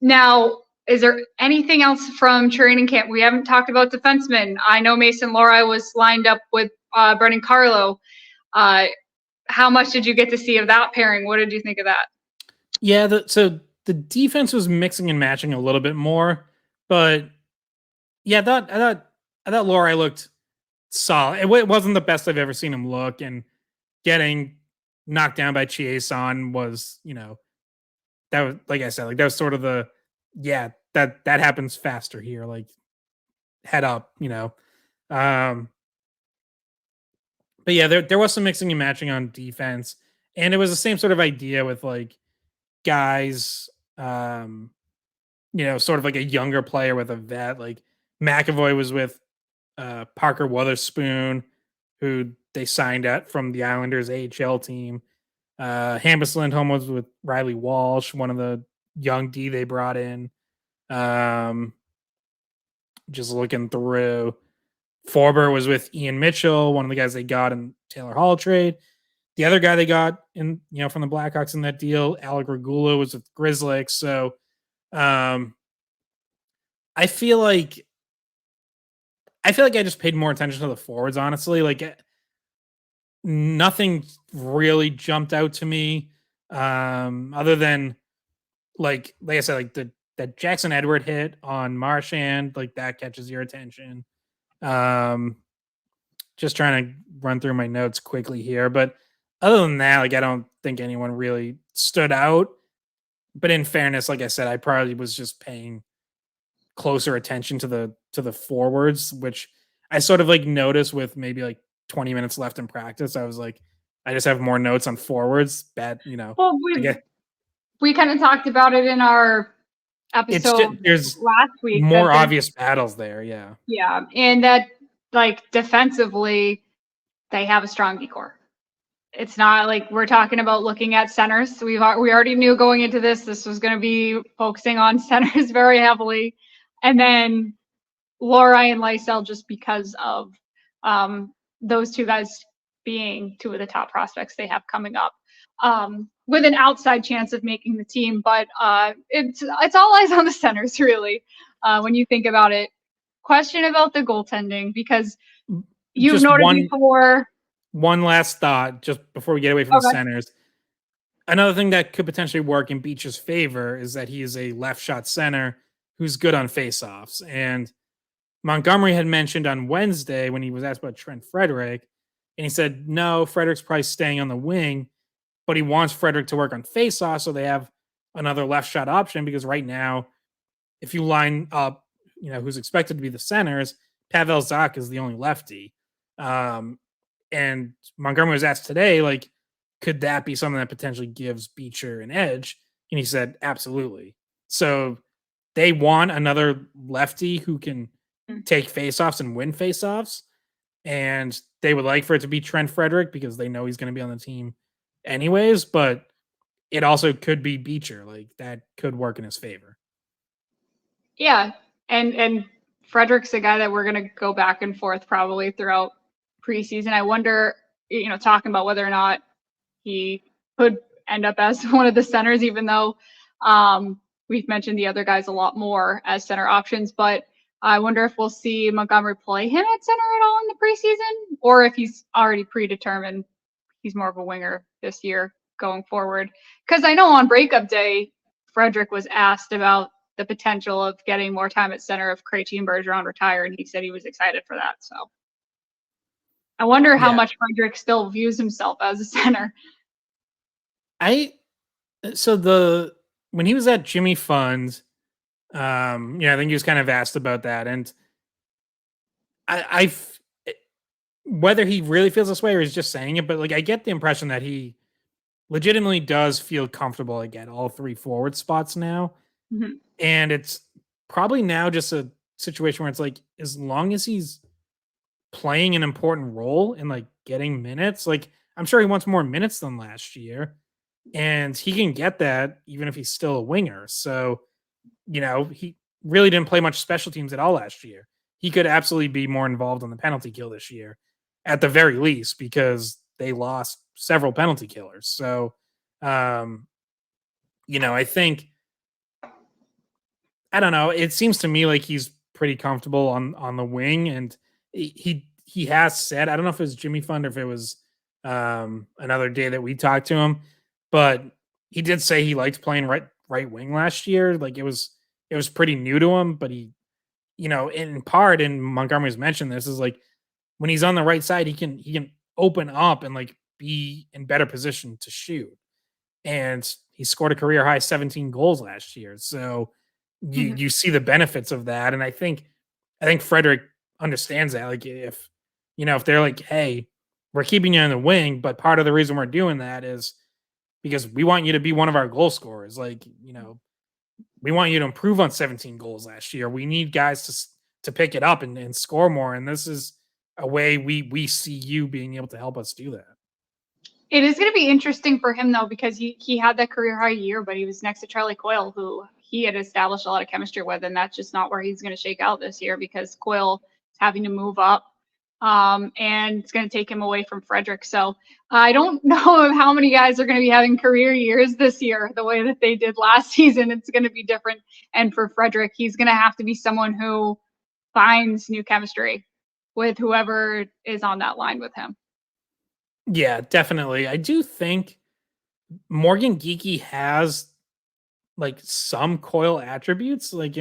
now, is there anything else from training camp? We haven't talked about defensemen. I know Mason Lohrei was lined up with Brendan Carlo. How much did you get to see of that pairing? What did you think of that? Yeah, so the defense was mixing and matching a little bit more, but yeah, I thought Lohrei looked solid. It wasn't the best I've ever seen him look, and getting knocked down by Chiasson was, that was, like I said, like that was sort of that happens faster here, like head up, but yeah, there was some mixing and matching on defense, and it was the same sort of idea with like guys, sort of like a younger player with a vet. Like McAvoy was with Parker Wotherspoon, who they signed at from the Islanders AHL team. Hampus Lindholm was with Riley Walsh, one of the young D they brought in. Just looking through, Forber was with Ian Mitchell, one of the guys they got in Taylor Hall trade. The other guy they got in, from the Blackhawks in that deal, Alec Regula, was with Grizzlies. So I feel like I just paid more attention to the forwards, honestly. Like nothing really jumped out to me. Other than like I said, like that Jackson Edward hit on Marchand, like that catches your attention. Just trying to run through my notes quickly here, but other than that, like I don't think anyone really stood out. But in fairness, like I said, I probably was just paying closer attention to the forwards, which I sort of like noticed with maybe like 20 minutes left in practice. I was like, I just have more notes on forwards. Bad, Well, we kind of talked about it in our episode there's last week. More obvious battles there, yeah. Yeah, and that like defensively, they have a strong decor. It's not like we're talking about looking at centers. We already knew going into this was going to be focusing on centers very heavily, and then Lohrei and Lysell, just because of those two guys being two of the top prospects they have coming up, with an outside chance of making the team. But it's all eyes on the centers, really, when you think about it. Question about the goaltending, because you've just noted before. One last thought, just before we get away from the centers. Another thing that could potentially work in Beach's favor is that he is a left shot center who's good on faceoffs. And Montgomery had mentioned on Wednesday when he was asked about Trent Frederic, and he said, no, Frederick's probably staying on the wing, but he wants Frederic to work on faceoffs so they have another left shot option, because right now, if you line up, who's expected to be the centers, Pavel Zach is the only lefty. And Montgomery was asked today, like, could that be something that potentially gives Beecher an edge? And he said, absolutely. So they want another lefty who can take faceoffs and win faceoffs. And they would like for it to be Trent Frederic because they know he's going to be on the team anyways. But it also could be Beecher. Like, that could work in his favor. Yeah. And Frederick's a guy that we're going to go back and forth probably throughout preseason. I wonder, talking about whether or not he could end up as one of the centers, even though we've mentioned the other guys a lot more as center options. But I wonder if we'll see Montgomery play him at center at all in the preseason, or if he's already predetermined he's more of a winger this year going forward. Because I know on breakup day, Frederic was asked about the potential of getting more time at center if Krejci and Bergeron retire, and he said he was excited for that. So I wonder how much Frederic still views himself as a center. I So when he was at Jimmy Fund, I think he was kind of asked about that, and I've whether he really feels this way or is just saying it, but like I get the impression that he legitimately does feel comfortable like at all three forward spots now. Mhm. And it's probably now just a situation where it's like as long as he's playing an important role in like getting minutes, like I'm sure he wants more minutes than last year. And he can get that even if he's still a winger. So, he really didn't play much special teams at all last year. He could absolutely be more involved on the penalty kill this year, at the very least, because they lost several penalty killers. So, um, I think I don't know. It seems to me like he's pretty comfortable on the wing, and he has said, I don't know if it was Jimmy Fund or if it was another day that we talked to him, but he did say he liked playing right wing last year. Like it was pretty new to him, but he in part, and Montgomery's mentioned this, is like when he's on the right side, he can open up and like be in better position to shoot. And he scored a career high 17 goals last year. So Mhm. you see the benefits of that. And I think Frederick understands that. Like if they're like, hey, we're keeping you in the wing, but part of the reason we're doing that is because we want you to be one of our goal scorers. Like, we want you to improve on 17 goals last year. We need guys to pick it up and score more. And this is a way we see you being able to help us do that. It is going to be interesting for him though, because he had that career high year, but he was next to Charlie Coyle, who he had established a lot of chemistry with, and that's just not where he's going to shake out this year because Coyle is having to move up, and it's going to take him away from Frederick. So I don't know how many guys are going to be having career years this year the way that they did last season. It's going to be different, and for Frederick, he's going to have to be someone who finds new chemistry with whoever is on that line with him. Yeah, definitely. I do think Morgan Geeky has like some Coil attributes. Like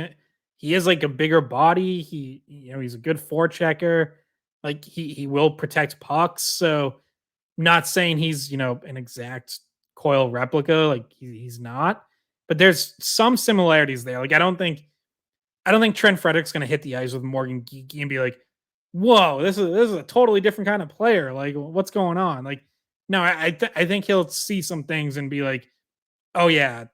he is like a bigger body. He's a good forechecker. Like he will protect pucks. So not saying he's an exact Coil replica. Like he's not. But there's some similarities there. Like I don't think Trent Frederick's gonna hit the ice with Morgan Geeky and be like, "Whoa, this is a totally different kind of player. Like, what's going on?" Like, no, I think he'll see some things and be like, "Oh yeah,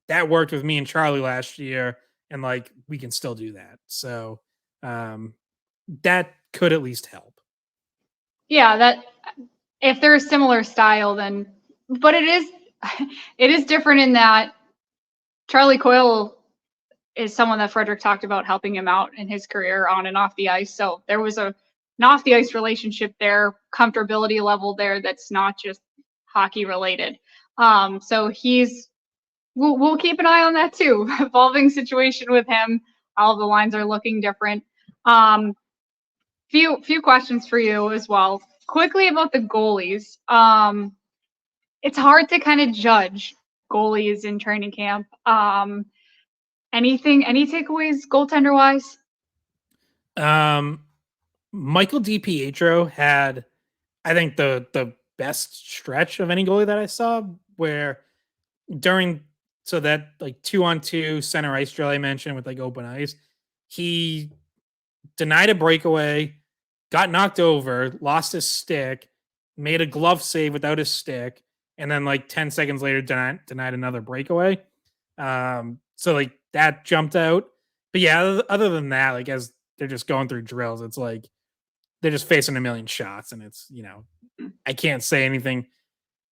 that worked with me and Charlie last year, and like we can still do that." So, um, that could at least help. Yeah, that if they're a similar style, then but it is it is different in that Charlie Coyle is someone that Frederick talked about helping him out in his career on and off the ice. So there was an off the ice relationship there, comfortability level there that's not just hockey related. So we'll keep an eye on that too. Evolving situation with him. All the lines are looking different. Um, few questions for you as well. Quickly about the goalies. It's hard to kind of judge goalies in training camp. Any takeaways goaltender wise? Um, Michael DiPietro had, I think, the best stretch of any goalie that I saw, where during so that like 2-on-2 center ice drill I mentioned with like open ice, he denied a breakaway, got knocked over, lost his stick, made a glove save without his stick, and then like 10 seconds later denied another breakaway. So like that jumped out. But yeah, other than that, like as they're just going through drills, it's like they're just facing a million shots, and it's I can't say anything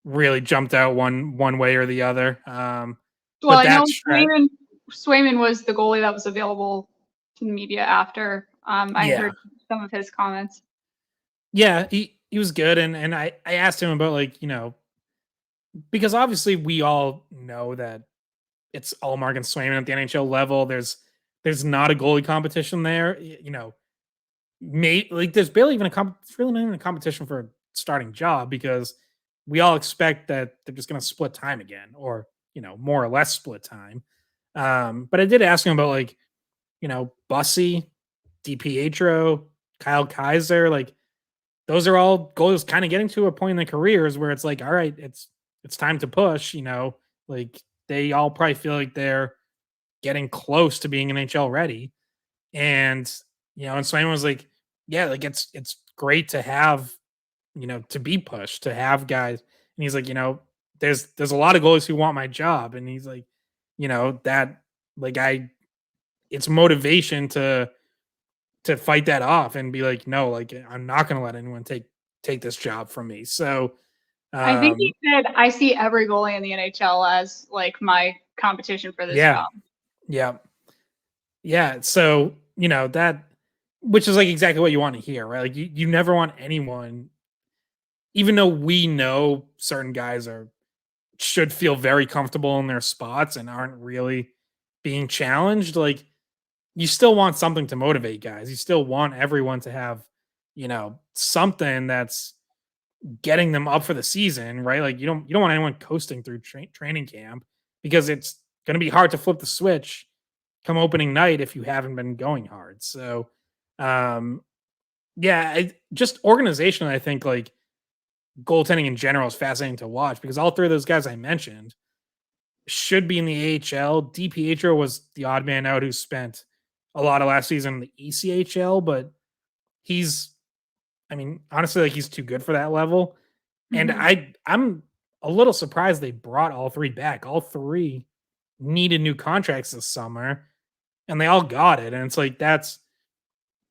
really jumped out one way or the other. Well, But I know that stretch, Swayman was the goalie that was available to the media after. I yeah, heard some of his comments. yeah, he was good, and I asked him about like because obviously we all know that it's Allmark and Swayman at the NHL level. There's not a goalie competition there. Like there's barely even it's really not even a competition for a starting job because we all expect that they're just going to split time again, or more or less split time. But I did ask him about like Bussy, DiPietro, Kyle Kaiser, like those are all goals kind of getting to a point in their careers where it's like, all right, it's time to push. Like they all probably feel like they're getting close to being NHL ready. And and Swayman was like, yeah, like it's great to have, to be pushed, to have guys. And he's like, there's a lot of goalies who want my job. And he's like, that like it's motivation to fight that off and be like, no, like I'm not gonna let anyone take this job from me. So I think he said, I see every goalie in the NHL as like my competition for this yeah, job. yeah, yeah. So that, which is like exactly what you want to hear, right? Like you never want anyone, even though we know certain guys should feel very comfortable in their spots and aren't really being challenged, like you still want something to motivate guys. You still want everyone to have, something that's getting them up for the season, right? Like you don't want anyone coasting through training camp, because it's going to be hard to flip the switch come opening night if you haven't been going hard. So, um, yeah, just organization. I think like goaltending in general is fascinating to watch, because all three of those guys I mentioned should be in the AHL. DiPietro was the odd man out who spent a lot of last season in the ECHL, but he's, I mean, honestly, like he's too good for that level. And I'm a little surprised they brought all three back. All three needed new contracts this summer, and they all got it. And it's like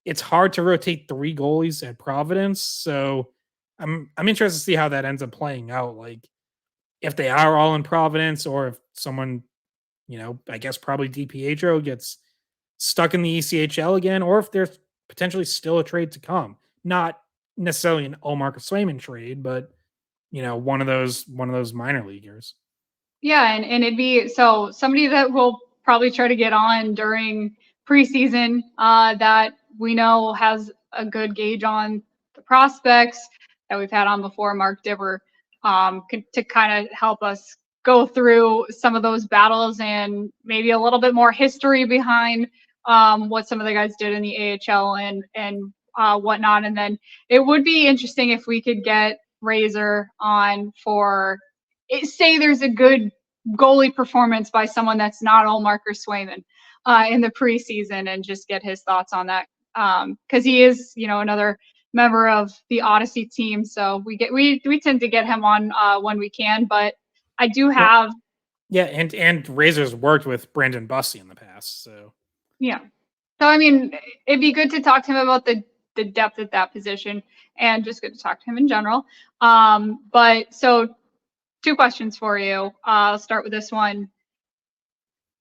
it's hard to rotate three goalies at Providence. So I'm interested to see how that ends up playing out. Like if they are all in Providence, or if someone, I guess probably DiPietro gets stuck in the ECHL again, or if there's potentially still a trade to come. Not necessarily an Ullmark or Swayman trade, but one of those minor leaguers. Yeah, and it'd be so somebody that will probably try to get on during preseason, that we know has a good gauge on the prospects that we've had on before, Mark Dibber, to kind of help us go through some of those battles and maybe a little bit more history behind what some of the guys did in the AHL and whatnot. And then it would be interesting if we could get Razor on for say there's a good goalie performance by someone that's not Ullmark or Swayman in the preseason, and just get his thoughts on that, because he is, another member of the Odyssey team. So we tend to get him on when we can. But I do have and Razor's worked with Brandon Bussey in the past, so yeah. So I mean, it'd be good to talk to him about the depth at that position, and just good to talk to him in general. But so 2 questions for you. I'll start with this one.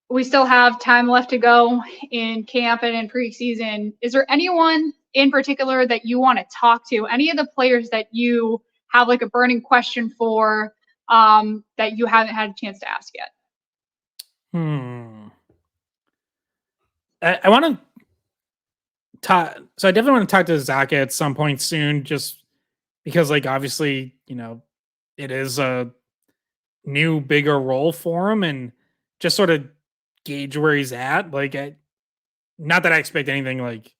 We still have time left to go in camp and in preseason. Is there anyone in particular that you want to talk to? Any of the players that you have like a burning question for, that you haven't had a chance to ask yet? I want to talk. So I definitely want to talk to Zacha at some point soon, just because, like, obviously, it is a new, bigger role for him, and just sort of gauge where he's at. Like, not that I expect anything like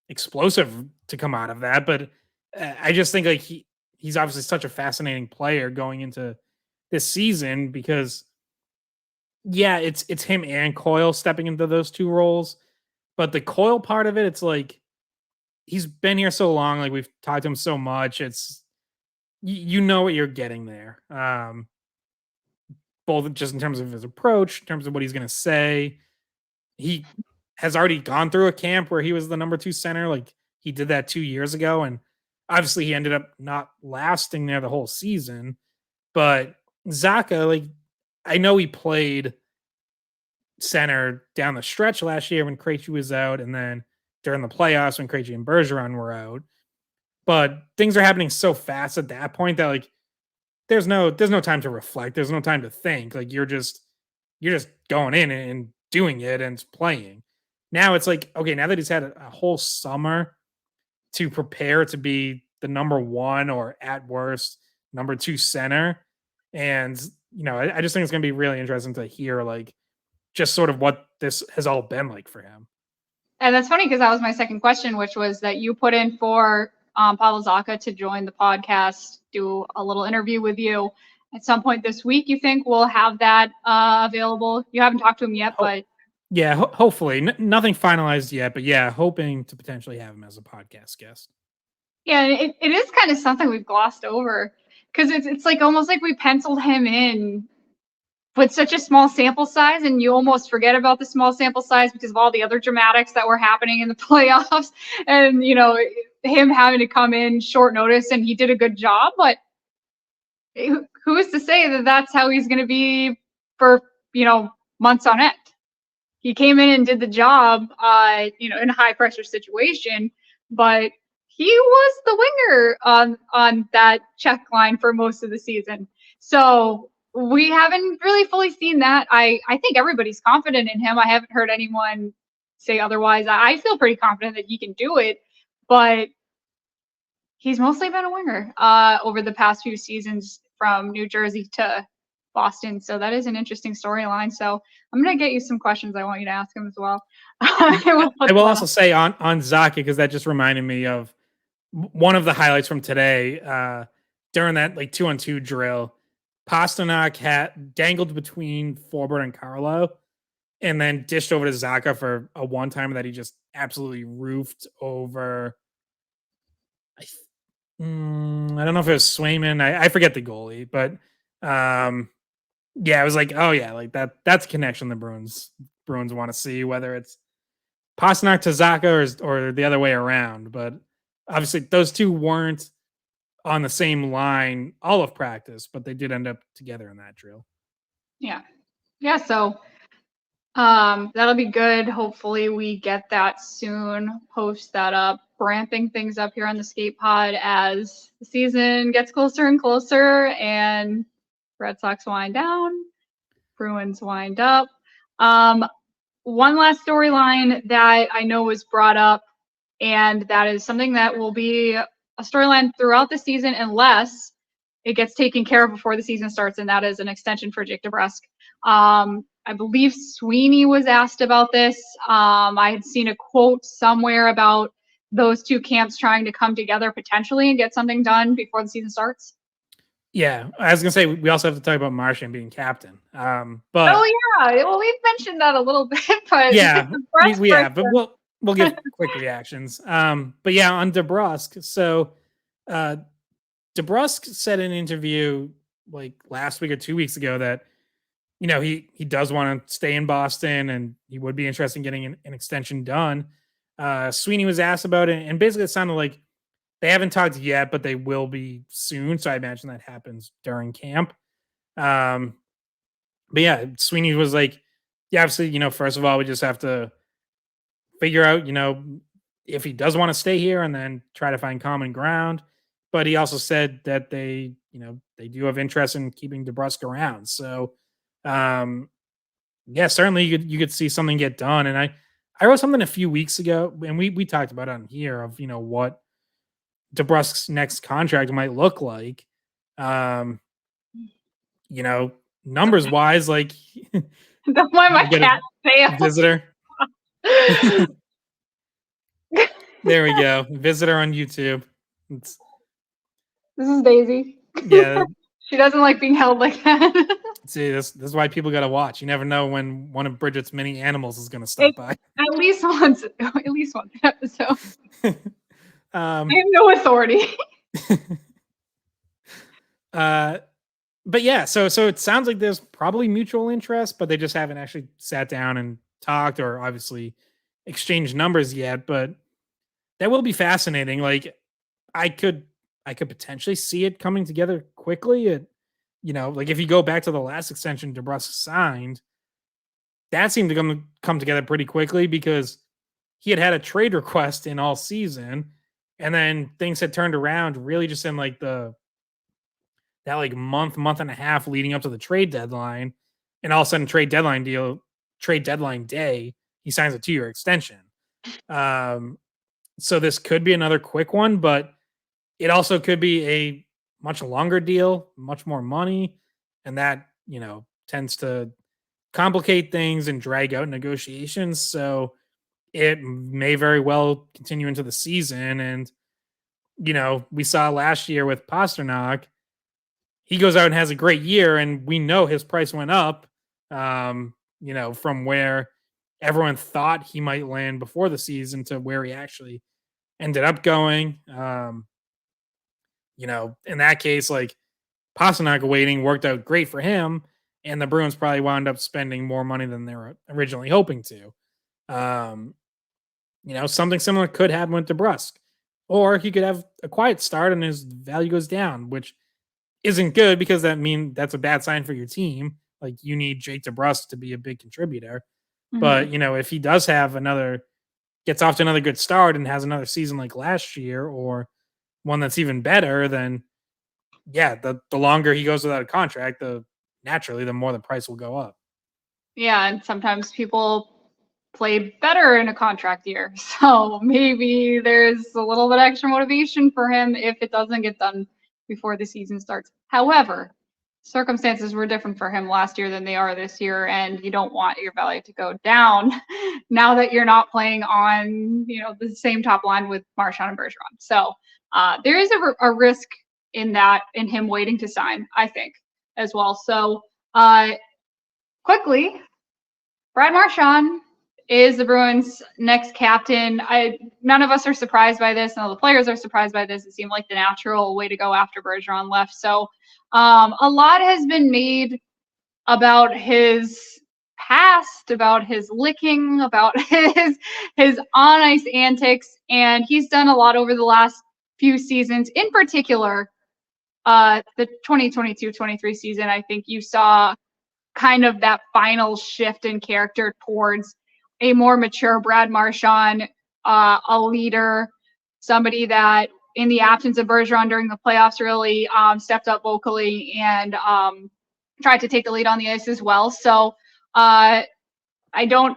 explosive to come out of that, but I just think like he's obviously such a fascinating player going into this season, because yeah, it's him and Coyle stepping into those two roles, but the Coyle part of it, it's like he's been here so long, like we've talked to him so much, it's you know what you're getting there. Both just in terms of his approach, in terms of what he's going to say. He has already gone through a camp where he was the number 2 center. Like he did that 2 years ago, and obviously he ended up not lasting there the whole season. But Zacha, like, I know he played center down the stretch last year when Krejci was out, and then during the playoffs when Krejci and Bergeron were out. But things are happening so fast at that point that like there's no time to reflect. There's no time to think. Like you're just going in and doing it and playing. Now it's like, okay, now that he's had a whole summer to prepare to be the number 1 or at worst number 2 center, and I just think it's going to be really interesting to hear like just sort of what this has all been like for him. And that's funny because that was my second question, which was that you put in for Pavel Zacha to join the podcast, do a little interview with you. at some point this week, you think we'll have that available? You haven't talked to him yet, but yeah, hopefully nothing finalized yet, but yeah, hoping to potentially have him as a podcast guest. Yeah, it is kind of something we've glossed over because it's like almost like we penciled him in with such a small sample size, and you almost forget about the small sample size because of all the other dramatics that were happening in the playoffs, and him having to come in short notice, and he did a good job, but who is to say that that's how he's going to be for months on end? He came in and did the job, in a high pressure situation, but he was the winger on that check line for most of the season. So we haven't really fully seen that. I think everybody's confident in him. I haven't heard anyone say otherwise. I feel pretty confident that he can do it, but he's mostly been a winger over the past few seasons from New Jersey to Boston. So that is an interesting storyline. So I'm going to get you some questions I want you to ask him as well. I will also say on Zacha, because that just reminded me of one of the highlights from today during that 2-on-2 drill. Pasternak had dangled between Forbort and Carlo and then dished over to Zacha for a one-timer that he just absolutely roofed over. I don't know if it was Swayman. I forget the goalie, but yeah, it was like, oh yeah, that's a connection the Bruins want to see, whether it's Pasternak to Zacha or the other way around. But obviously those two weren't on the same line all of practice, but they did end up together in that drill. Yeah. So that'll be good. Hopefully we get that soon. Post that up, ramping things up here on the Skate Pod as the season gets closer and closer and Red Sox wind down, Bruins wind up. One last storyline that I know was brought up, and that is something that will be a storyline throughout the season unless it gets taken care of before the season starts, and that is an extension for Jake DeBrusk. I believe Sweeney was asked about this. I had seen a quote somewhere about those two camps trying to come together potentially and get something done before the season starts. Yeah, I was gonna say we also have to talk about Marchand being captain. But well, we've mentioned that a little bit, but yeah, we have, but we'll give quick reactions. But yeah, on DeBrusk. So DeBrusk said in an interview last week or 2 weeks ago that he does want to stay in Boston and he would be interested in getting an extension done. Sweeney was asked about it, and basically it sounded like they haven't talked yet, but they will be soon. So I imagine that happens during camp. But yeah, Sweeney was like, yeah, obviously, first of all, we just have to figure out, if he does want to stay here and then try to find common ground. But he also said that they do have interest in keeping DeBrusk around. So, yeah, certainly you could see something get done. And I wrote something a few weeks ago, and we talked about it on here of, what DeBrusk's next contract might look like. Numbers wise, that's why my cat failed. Visitor. There we go. Visitor on YouTube. This is Daisy. Yeah. She doesn't like being held like that. See, this is why people got to watch. You never know when one of Bridgette's mini animals is going to stop by. At least once episode. I have no authority. But yeah, so it sounds like there's probably mutual interest, but they just haven't actually sat down and talked or obviously exchanged numbers yet. But that will be fascinating. I could potentially see it coming together quickly. If you go back to the last extension DeBrusk signed, that seemed to come together pretty quickly because he had a trade request in all season, and then things had turned around really just in that month and a half leading up to the trade deadline, and all of a sudden trade deadline day, he signs a 2-year extension. So this could be another quick one, but it also could be a much longer deal, much more money, and that tends to complicate things and drag out negotiations. So it may very well continue into the season. And we saw last year with Pasternak, he goes out and has a great year, and we know his price went up, from where everyone thought he might land before the season to where he actually ended up going. In that case, like Pasternak waiting worked out great for him, and the Bruins probably wound up spending more money than they were originally hoping to. Something similar could happen with DeBrusk, or he could have a quiet start and his value goes down, which isn't good because that's a bad sign for your team. Like you need Jake DeBrusk to be a big contributor. But if he does have gets off to another good start and has another season like last year, or one that's even better, then the longer he goes without a contract, naturally the more the price will go up. Yeah, and sometimes people play better in a contract year. So maybe there's a little bit extra motivation for him if it doesn't get done before the season starts. However, circumstances were different for him last year than they are this year, and you don't want your value to go down now that you're not playing on, the same top line with Marchand and Bergeron. So there is a risk in him waiting to sign, I think, as well. So quickly, Brad Marchand is the Bruins' next captain. None of us are surprised by this. None of the players are surprised by this. It seemed like the natural way to go after Bergeron left. So a lot has been made about his past, about his licking, about his on ice antics, and he's done a lot over the last few seasons. In particular, the 2022-23 season, I think you saw kind of that final shift in character towards a more mature Brad Marchand, a leader, somebody that in the absence of Bergeron during the playoffs really stepped up vocally and tried to take the lead on the ice as well. So I don't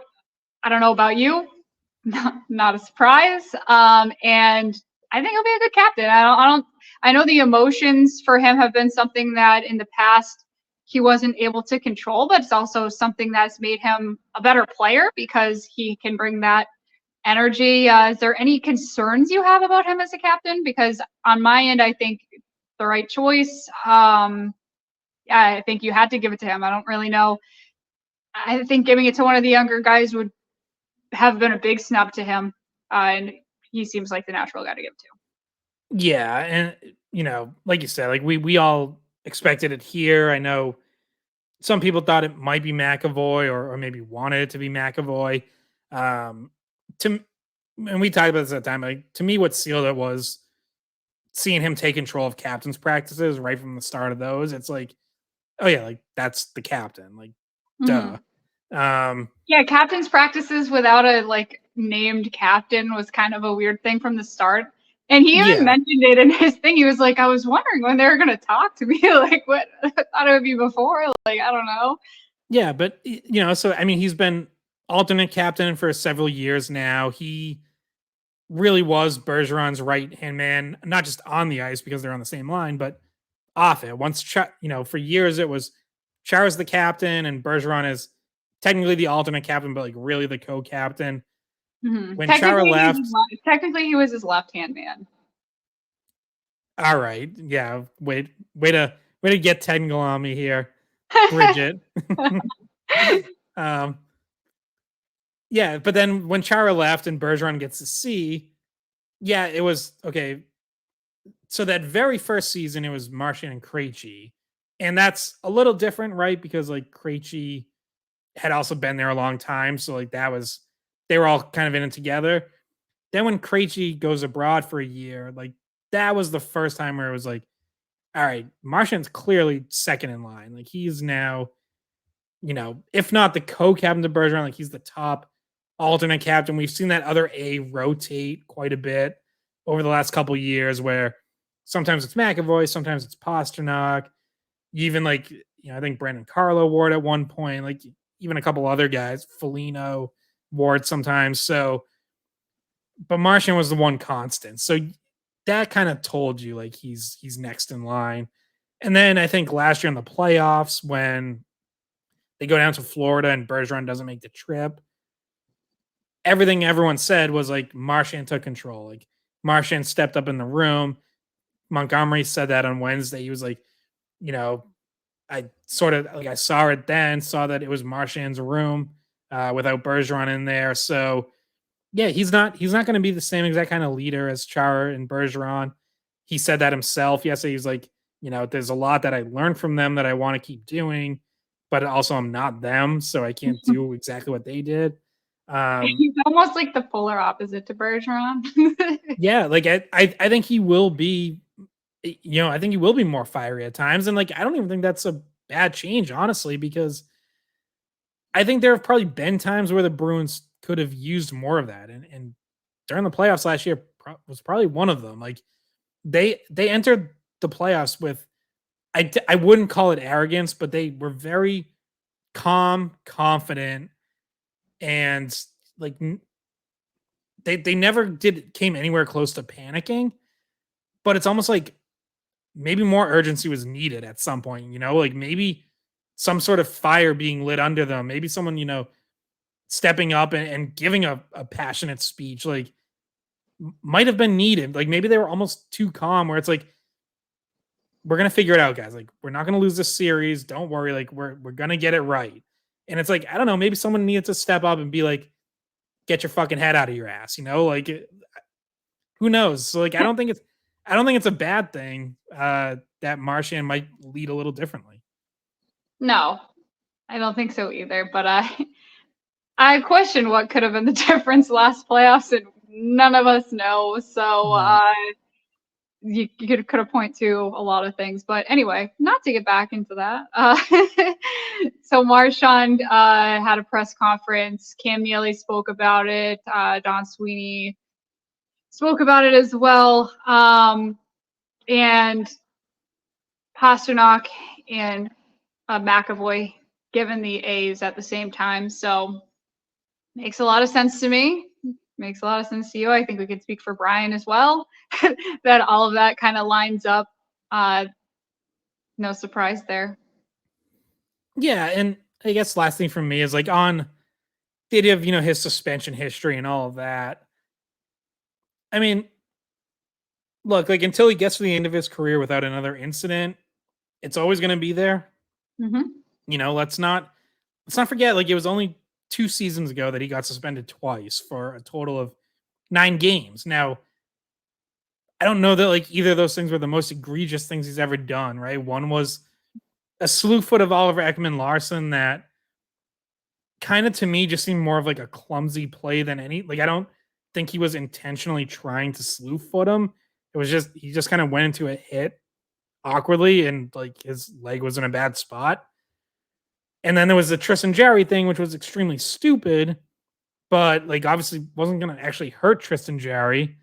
know about you, not a surprise. And I think he'll be a good captain. I know the emotions for him have been something that in the past he wasn't able to control, but it's also something that's made him a better player because he can bring that energy. Is there any concerns you have about him as a captain? Because on my end, I think the right choice. I think you had to give it to him. I don't really know. I think giving it to one of the younger guys would have been a big snub to him. And he seems like the natural guy to give it to. Yeah. And, like you said, like we all expected it here. I know some people thought it might be McAvoy or maybe wanted it to be McAvoy. And we talked about this at the time. Like to me, what sealed it was seeing him take control of captain's practices right from the start of those. It's like, oh yeah, like that's the captain. Like, duh. Yeah, captain's practices without a named captain was kind of a weird thing from the start. And he even mentioned it in his thing. He was like, I was wondering when they were going to talk to me. Like, what? I thought it would be before. Like, I don't know. Yeah, but, so, I mean, he's been alternate captain for several years now. He really was Bergeron's right-hand man, not just on the ice because they're on the same line, but off it. Once, for years it was Char's the captain and Bergeron is technically the alternate captain, but like really the co-captain. When Chara left, technically he was his left-hand man. All right, yeah. Way to get technical on me here, Bridgette. Yeah, but then when Chara left and Bergeron gets to see, it was okay. So that very first season, it was Marchand and Krejci, and that's a little different, right? Because like Krejci had also been there a long time, so like they were all kind of in it together. Then when Krejci goes abroad for a year, like that was the first time where it was like, all right, Marchand's clearly second in line. Like he's now, if not the co-captain to Bergeron, like he's the top alternate captain. We've seen that other A rotate quite a bit over the last couple years where sometimes it's McAvoy, sometimes it's Pasternak. Even I think Brandon Carlo wore it at one point, like even a couple other guys, Foligno wore it sometimes. So, but Marchand was the one constant. So that kind of told you like he's next in line. And then I think last year in the playoffs when they go down to Florida and Bergeron doesn't make the trip, everything everyone said was like Marchand took control. Like Marchand stepped up in the room. Montgomery said that on Wednesday. He was like, you know, I sort of like I saw it then, saw that it was Marchand's room without Bergeron in there. So yeah, he's not going to be the same exact kind of leader as Chara and Bergeron. He said that himself. Yes, he's like, there's a lot that I learned from them that I want to keep doing, but also I'm not them, so I can't do exactly what they did. He's almost like the polar opposite to Bergeron. Yeah, like I think he will be, I think he will be more fiery at times, and like I don't even think that's a bad change, honestly, because I think there have probably been times where the Bruins could have used more of that, and during the playoffs last year was probably one of them. Like they entered the playoffs with I wouldn't call it arrogance, but they were very calm, confident, and like they never came anywhere close to panicking. But it's almost like maybe more urgency was needed at some point. Like maybe some sort of fire being lit under them. Maybe someone stepping up and giving a passionate speech. Like might have been needed. Like maybe they were almost too calm where it's like, we're gonna figure it out, guys. Like, we're not gonna lose this series. Don't worry. Like, we're gonna get it right. And it's like, I don't know, maybe someone needed to step up and be like, get your fucking head out of your ass, Like who knows? So like I don't think it's a bad thing that Marchand might lead a little differently. No, I don't think so either. But I question what could have been the difference last playoffs, and none of us know. So No. you could have point to a lot of things. But anyway, not to get back into that. So Marchand had a press conference. Cam Neely spoke about it. Don Sweeney spoke about it as well. And Pasternak and McAvoy given the A's at the same time. So makes a lot of sense to me. Makes a lot of sense to you. I think we could speak for Brian as well. That all of that kind of lines up. No surprise there. Yeah, and I guess last thing from me is like on the idea of his suspension history and all of that. I mean, look, like until he gets to the end of his career without another incident, it's always going to be there. Mm-hmm. Let's not forget, like it was only 2 seasons ago that he got suspended twice for a total of 9 games. Now, I don't know that like either of those things were the most egregious things he's ever done, right? One was a slew foot of Oliver Ekman Larson that kind of to me just seemed more of like a clumsy play than any. Like I don't think he was intentionally trying to slew foot him. It was just he just kind of went into a hit awkwardly and like his leg was in a bad spot. And then there was the Tristan Jarry thing, which was extremely stupid, but like obviously wasn't going to actually hurt Tristan Jarry.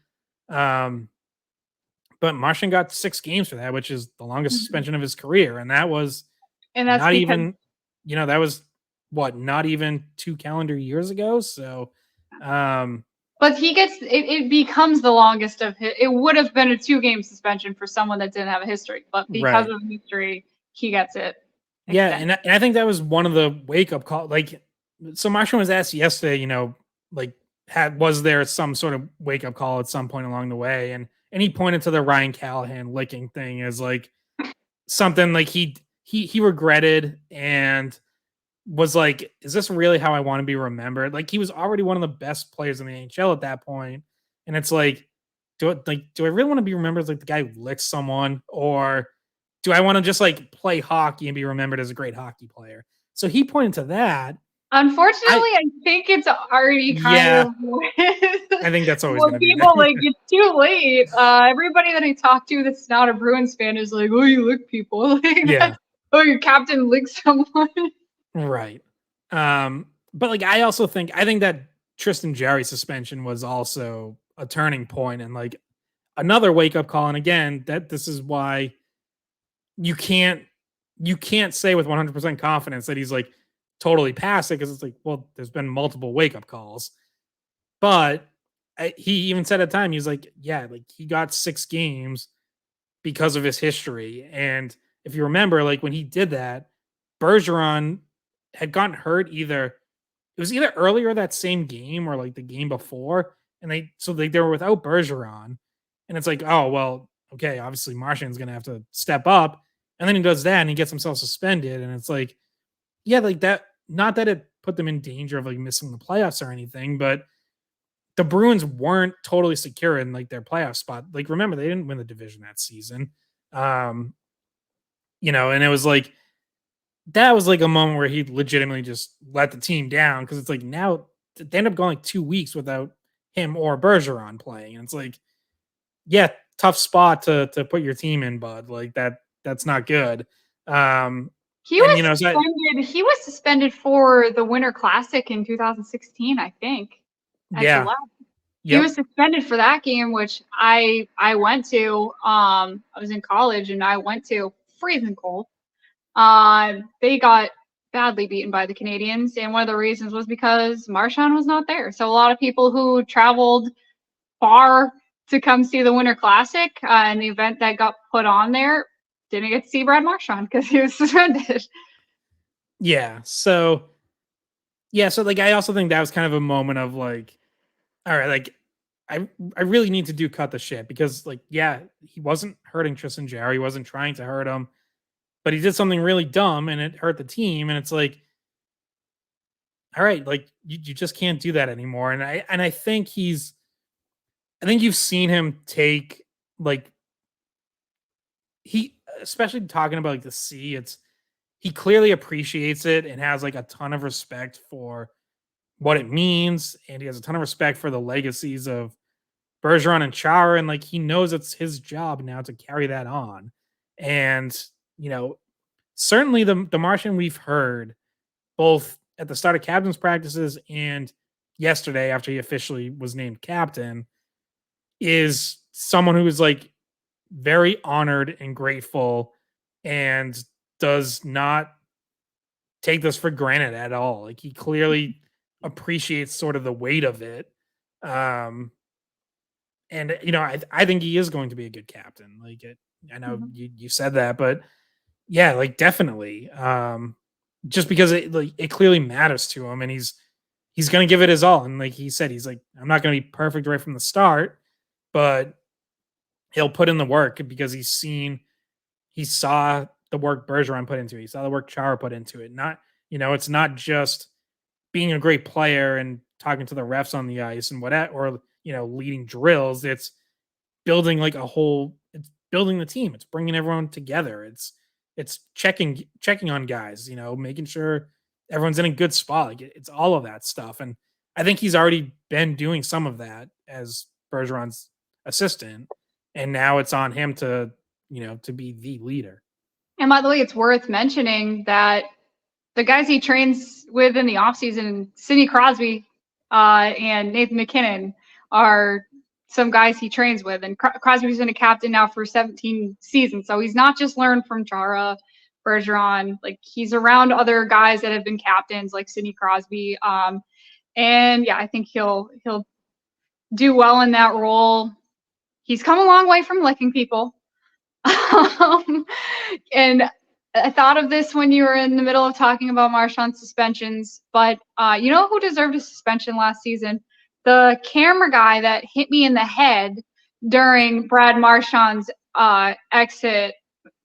But Martian got 6 games for that, which is the longest suspension of his career, and that was And that's not because even, that was what, not even 2 calendar years ago. So, but it becomes the longest of his. It would have been a 2-game suspension for someone that didn't have a history, but because right, of history, he gets it yeah, extended. and I think that was one of the wake up call. Like, so Martian was asked yesterday, like was there some sort of wake up call at some point along the way, and he pointed to the Ryan Callahan licking thing as like something like he regretted and was like, is this really how I want to be remembered? Like he was already one of the best players in the NHL at that point, and it's like, do I really want to be remembered as like the guy who licks someone, or do I want to just like play hockey and be remembered as a great hockey player? So he pointed to that. Unfortunately, I think it's already kind Yeah, of I think that's always well, going to be people like there. it's too late. Everybody that I talk to that's not a Bruins fan is like, "Oh, you lick people." Like Yeah, that. Oh, your captain licks someone. right. But like I think that Tristan Jarry suspension was also a turning point and like another wake up call. And again, that this is why you can't say with 100% confidence that he's like totally past it, because it's like, well, there's been multiple wake up calls. But he even said at the time, he was like, yeah, like he got 6 games because of his history. And if you remember, like when he did that, Bergeron had gotten hurt it was either earlier that same game or like the game before. And they were without Bergeron. And it's like, oh, well, okay, obviously Martian's going to have to step up. And then he does that and he gets himself suspended. And it's like, yeah, like that, not that it put them in danger of like missing the playoffs or anything, but the Bruins weren't totally secure in like their playoff spot. Like, remember, they didn't win the division that season. Um, and it was like, that was like a moment where he legitimately just let the team down because it's like now they end up going like 2 weeks without him or Bergeron playing. And it's like, yeah, tough spot to put your team in, bud. Like that's not good. He and was suspended. He was suspended for the Winter Classic in 2016, I think. At yeah. Gillette. Yep. He was suspended for that game, which I went to. I was in college and I went to, freezing cold. They got badly beaten by the Canadians, and one of the reasons was because Marchand was not there. So a lot of people who traveled far to come see the Winter Classic and the event that got put on there didn't get to see Brad Marchand because he was suspended. Yeah. So like I also think that was kind of a moment of like, all right, like I really need to cut the shit because like, yeah, he wasn't hurting Tristan Jarry, he wasn't trying to hurt him, but he did something really dumb and it hurt the team. And it's like, all right, like you just can't do that anymore. And I think you've seen him take like he, especially talking about like the C, he clearly appreciates it and has like a ton of respect for what it means, and he has a ton of respect for the legacies of Bergeron and Chara, and like he knows it's his job now to carry that on. And certainly the Martian we've heard both at the start of captain's practices and yesterday after he officially was named captain is someone who is like very honored and grateful and does not take this for granted at all. Like he clearly appreciates sort of the weight of it. And I think he is going to be a good captain. Like I know you said that, but yeah, like definitely. Just because it clearly matters to him, and he's going to give it his all. And like he said, he's like, I'm not going to be perfect right from the start, but he'll put in the work because he saw the work Bergeron put into it. He saw the work Chara put into it. Not, it's not just being a great player and talking to the refs on the ice and whatever, or leading drills. It's building like it's building the team. It's bringing everyone together. It's checking on guys, making sure everyone's in a good spot. Like it's all of that stuff. And I think he's already been doing some of that as Bergeron's assistant. And now it's on him to be the leader. And by the way, it's worth mentioning that the guys he trains with in the offseason, Sidney Crosby and Nathan MacKinnon, are some guys he trains with. And Crosby's been a captain now for 17 seasons. So he's not just learned from Chara, Bergeron. Like he's around other guys that have been captains like Sidney Crosby. And yeah, I think he'll do well in that role. He's come a long way from licking people. And I thought of this when you were in the middle of talking about Marchand suspensions, but you know who deserved a suspension last season? The camera guy that hit me in the head during Brad Marchand's exit.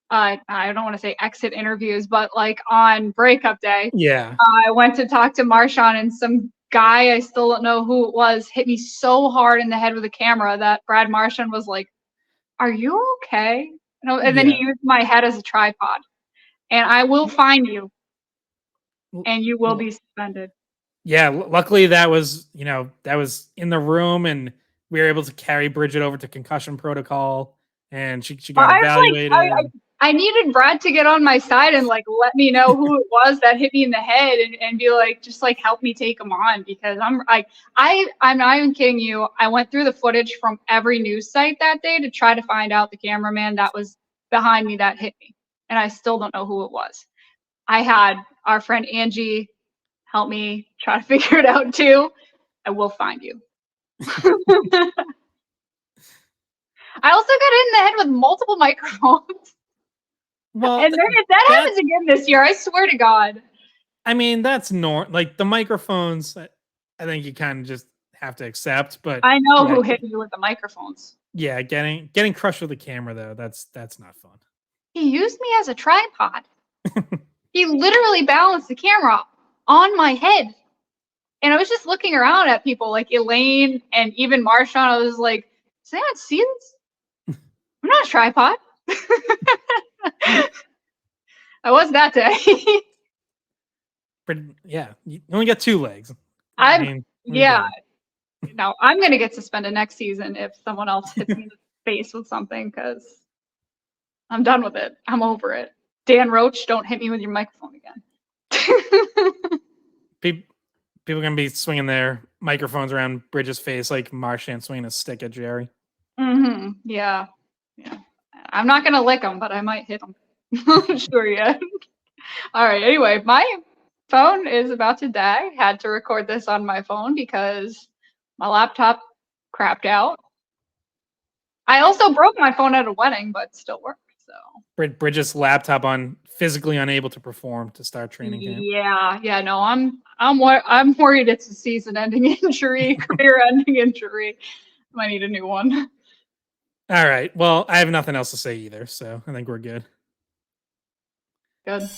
I don't want to say exit interviews, but like on breakup day. Yeah. I went to talk to Marchand, and some guy, I still don't know who it was, hit me so hard in the head with a camera that Brad Marchand was like, "Are you okay?" And then he used my head as a tripod. And I will fine you, and you will be suspended. Yeah, luckily that was in the room, and we were able to carry Bridgette over to concussion protocol, and she got evaluated. I needed Brad to get on my side and like let me know who it was that hit me in the head, and be like, just like help me take him on, because I'm not even kidding you. I went through the footage from every news site that day to try to find out the cameraman that was behind me that hit me, and I still don't know who it was. I had our friend Angie help me try to figure it out too. I will find you. I also got hit in the head with multiple microphones. Well, and then if that happens again this year, I swear to God. I mean, that's like the microphones. I think you kind of just have to accept. But I know who hit you with the microphones. Yeah, getting crushed with the camera though. That's not fun. He used me as a tripod. He literally balanced the camera on my head. And I was just looking around at people like Elaine and even Marchand. I was like, does anyone see this? I'm not a tripod. I was that day. But yeah, you only got 2 legs. Yeah. No, I'm going to get suspended next season if someone else hits me in the face with something because I'm done with it. I'm over it. Dan Roach, don't hit me with your microphone again. People are going to be swinging their microphones around Bridget's face like Marchand swinging a stick at Jerry. Mm-hmm. Yeah. I'm not going to lick him, but I might hit him. I'm not sure yet. All right. Anyway, my phone is about to die. Had to record this on my phone because my laptop crapped out. I also broke my phone at a wedding, but still worked. So Bridget's laptop physically unable to perform to start training camp. Yeah. No, I'm worried it's a season-ending injury, career-ending injury. Might need a new one. All right. Well, I have nothing else to say either, so I think we're good. Good.